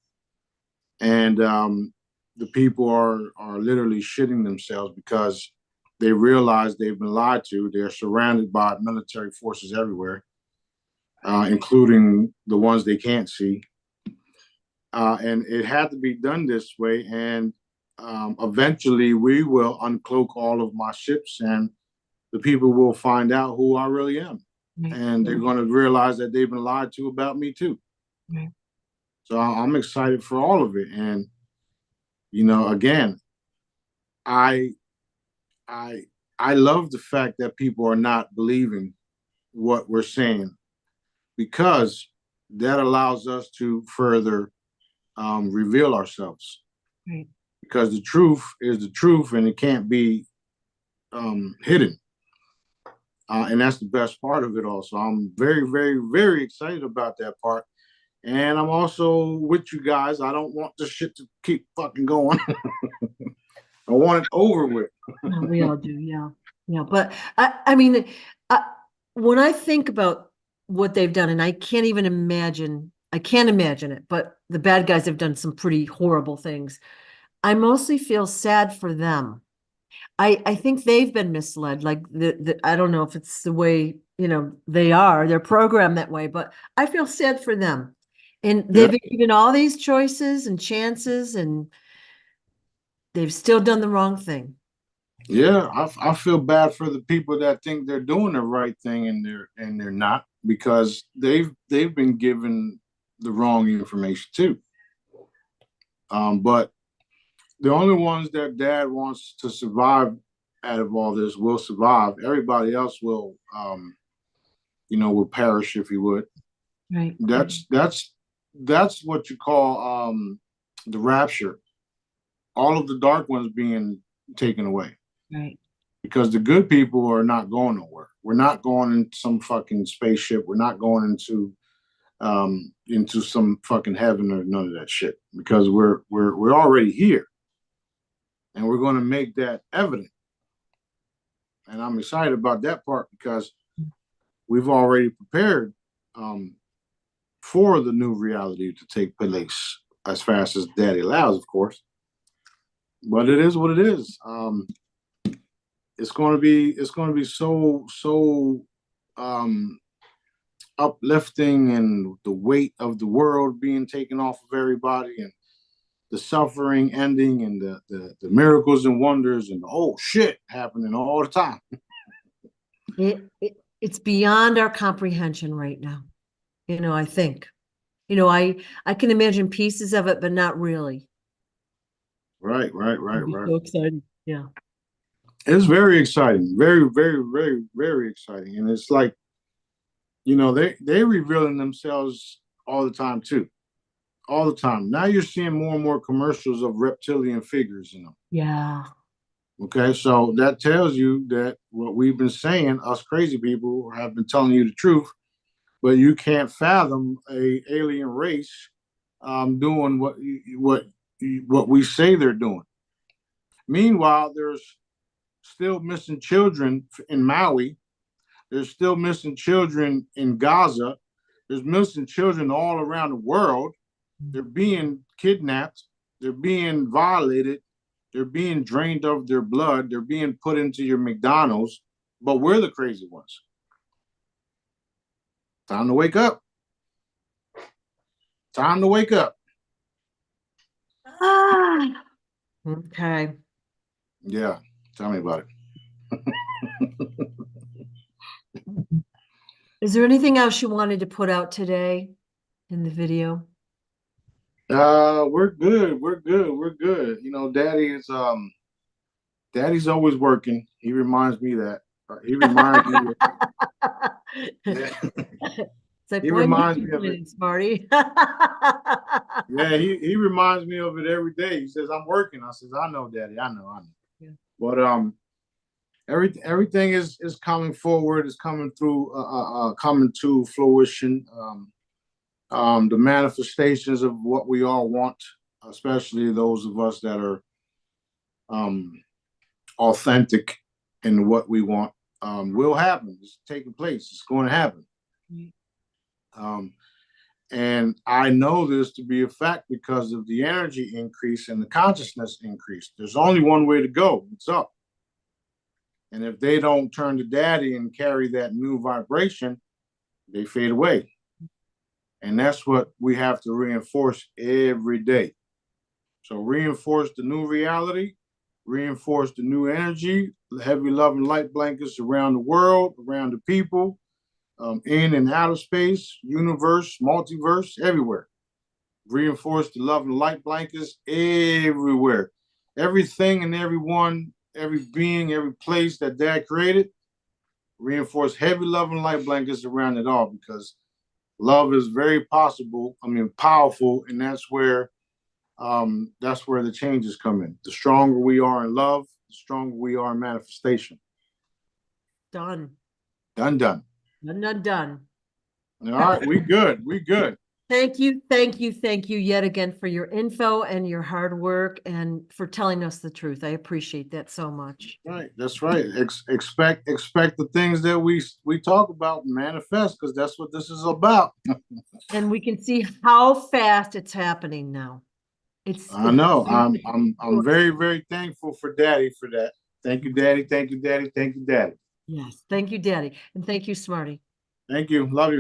And the people are literally shitting themselves because they realize they've been lied to. They're surrounded by military forces everywhere, including the ones they can't see. And it had to be done this way. And eventually we will uncloak all of my ships, and the people will find out who I really am. Right. And they're going to realize that they've been lied to about me too. Right. So I'm excited for all of it. And, you know, again, I I I love the fact that people are not believing what we're saying, because that allows us to further reveal ourselves. Right. Because the truth is the truth, and it can't be hidden. And that's the best part of it all. So I'm very, very, very excited about that part. And I'm also with you guys. I don't want this shit to keep fucking going. I want it over with. No, we all do, yeah. Yeah, but I mean, I, when I think about what they've done, and I can't imagine it, but the bad guys have done some pretty horrible things. I mostly feel sad for them. I think they've been misled. Like I don't know if it's the way, you know, they're programmed that way, but I feel sad for them. And they've Yeah. been given all these choices and chances, and they've still done the wrong thing. Yeah, I feel bad for the people that think they're doing the right thing, and they're not, because they've been given the wrong information too. But the only ones that Dad wants to survive out of all this will survive. Everybody else will, will perish, if you would. Right. That's what you call the rapture. All of the dark ones being taken away. Right. Because the good people are not going nowhere. We're not going into some fucking spaceship. We're not going into some fucking heaven or none of that shit. Because we're already here, and we're going to make that evident. And I'm excited about that part, because we've already prepared for the new reality to take place as fast as Daddy allows, of course. But it is what it is. It's going to be so uplifting, and the weight of the world being taken off of everybody, and the suffering ending, and the miracles and wonders, and the oh shit happening all the time. It's beyond our comprehension right now. You know, I think, you know, I can imagine pieces of it, but not really. Right. So exciting. Yeah. It's very exciting, very, very, very, very exciting, and it's like, they're revealing themselves all the time too, all the time. Now you're seeing more and more commercials of reptilian figures in them. Yeah. Okay, so that tells you that what we've been saying, us crazy people have been telling you the truth, but you can't fathom a alien race doing what we say they're doing. Meanwhile, there's still missing children in Maui. There's still missing children in Gaza. There's missing children all around the world. They're being kidnapped. They're being violated. They're being drained of their blood. They're being put into your McDonald's. But we're the crazy ones. Time to wake up. Time to wake up. Ah, okay. Yeah, tell me about it. Is there anything else you wanted to put out today in the video? We're good. We're good. We're good. You know, Daddy's always working. He reminds me that. He reminds me. It's like, He boy, you reminds keep me of it. winning, Smarty. Yeah, he reminds me of it every day. He says, "I'm working." I says, "I know, Daddy. I know. Yeah. But everything is coming forward. Is coming through. Coming to fruition. The manifestations of what we all want, especially those of us that are authentic in what we want, will happen. It's taking place. It's going to happen. And I know this to be a fact because of the energy increase and the consciousness increase. There's only one way to go. It's up. And if they don't turn to Daddy and carry that new vibration, they fade away. And that's what we have to reinforce every day. So reinforce the new reality, reinforce the new energy, heavy love and light blankets around the world, around the people, in and out of space, universe, multiverse, everywhere. Reinforce the love and light blankets everywhere. Everything and everyone, every being, every place that Dad created, reinforce heavy love and light blankets around it all, because love is very powerful, and that's where the changes come in. The stronger we are in love, the stronger we are in manifestation. Done. Done. Done. All right, we good. Thank you yet again for your info and your hard work and for telling us the truth. I appreciate that so much. Right, that's right. Expect the things that we talk about manifest, because that's what this is about. And we can see how fast it's happening now. I know. I'm very, very thankful for Daddy for that. Thank you, Daddy. Thank you, Daddy. Thank you, Daddy. Yes, thank you, Daddy, and thank you, Smarty. Thank you. Love you.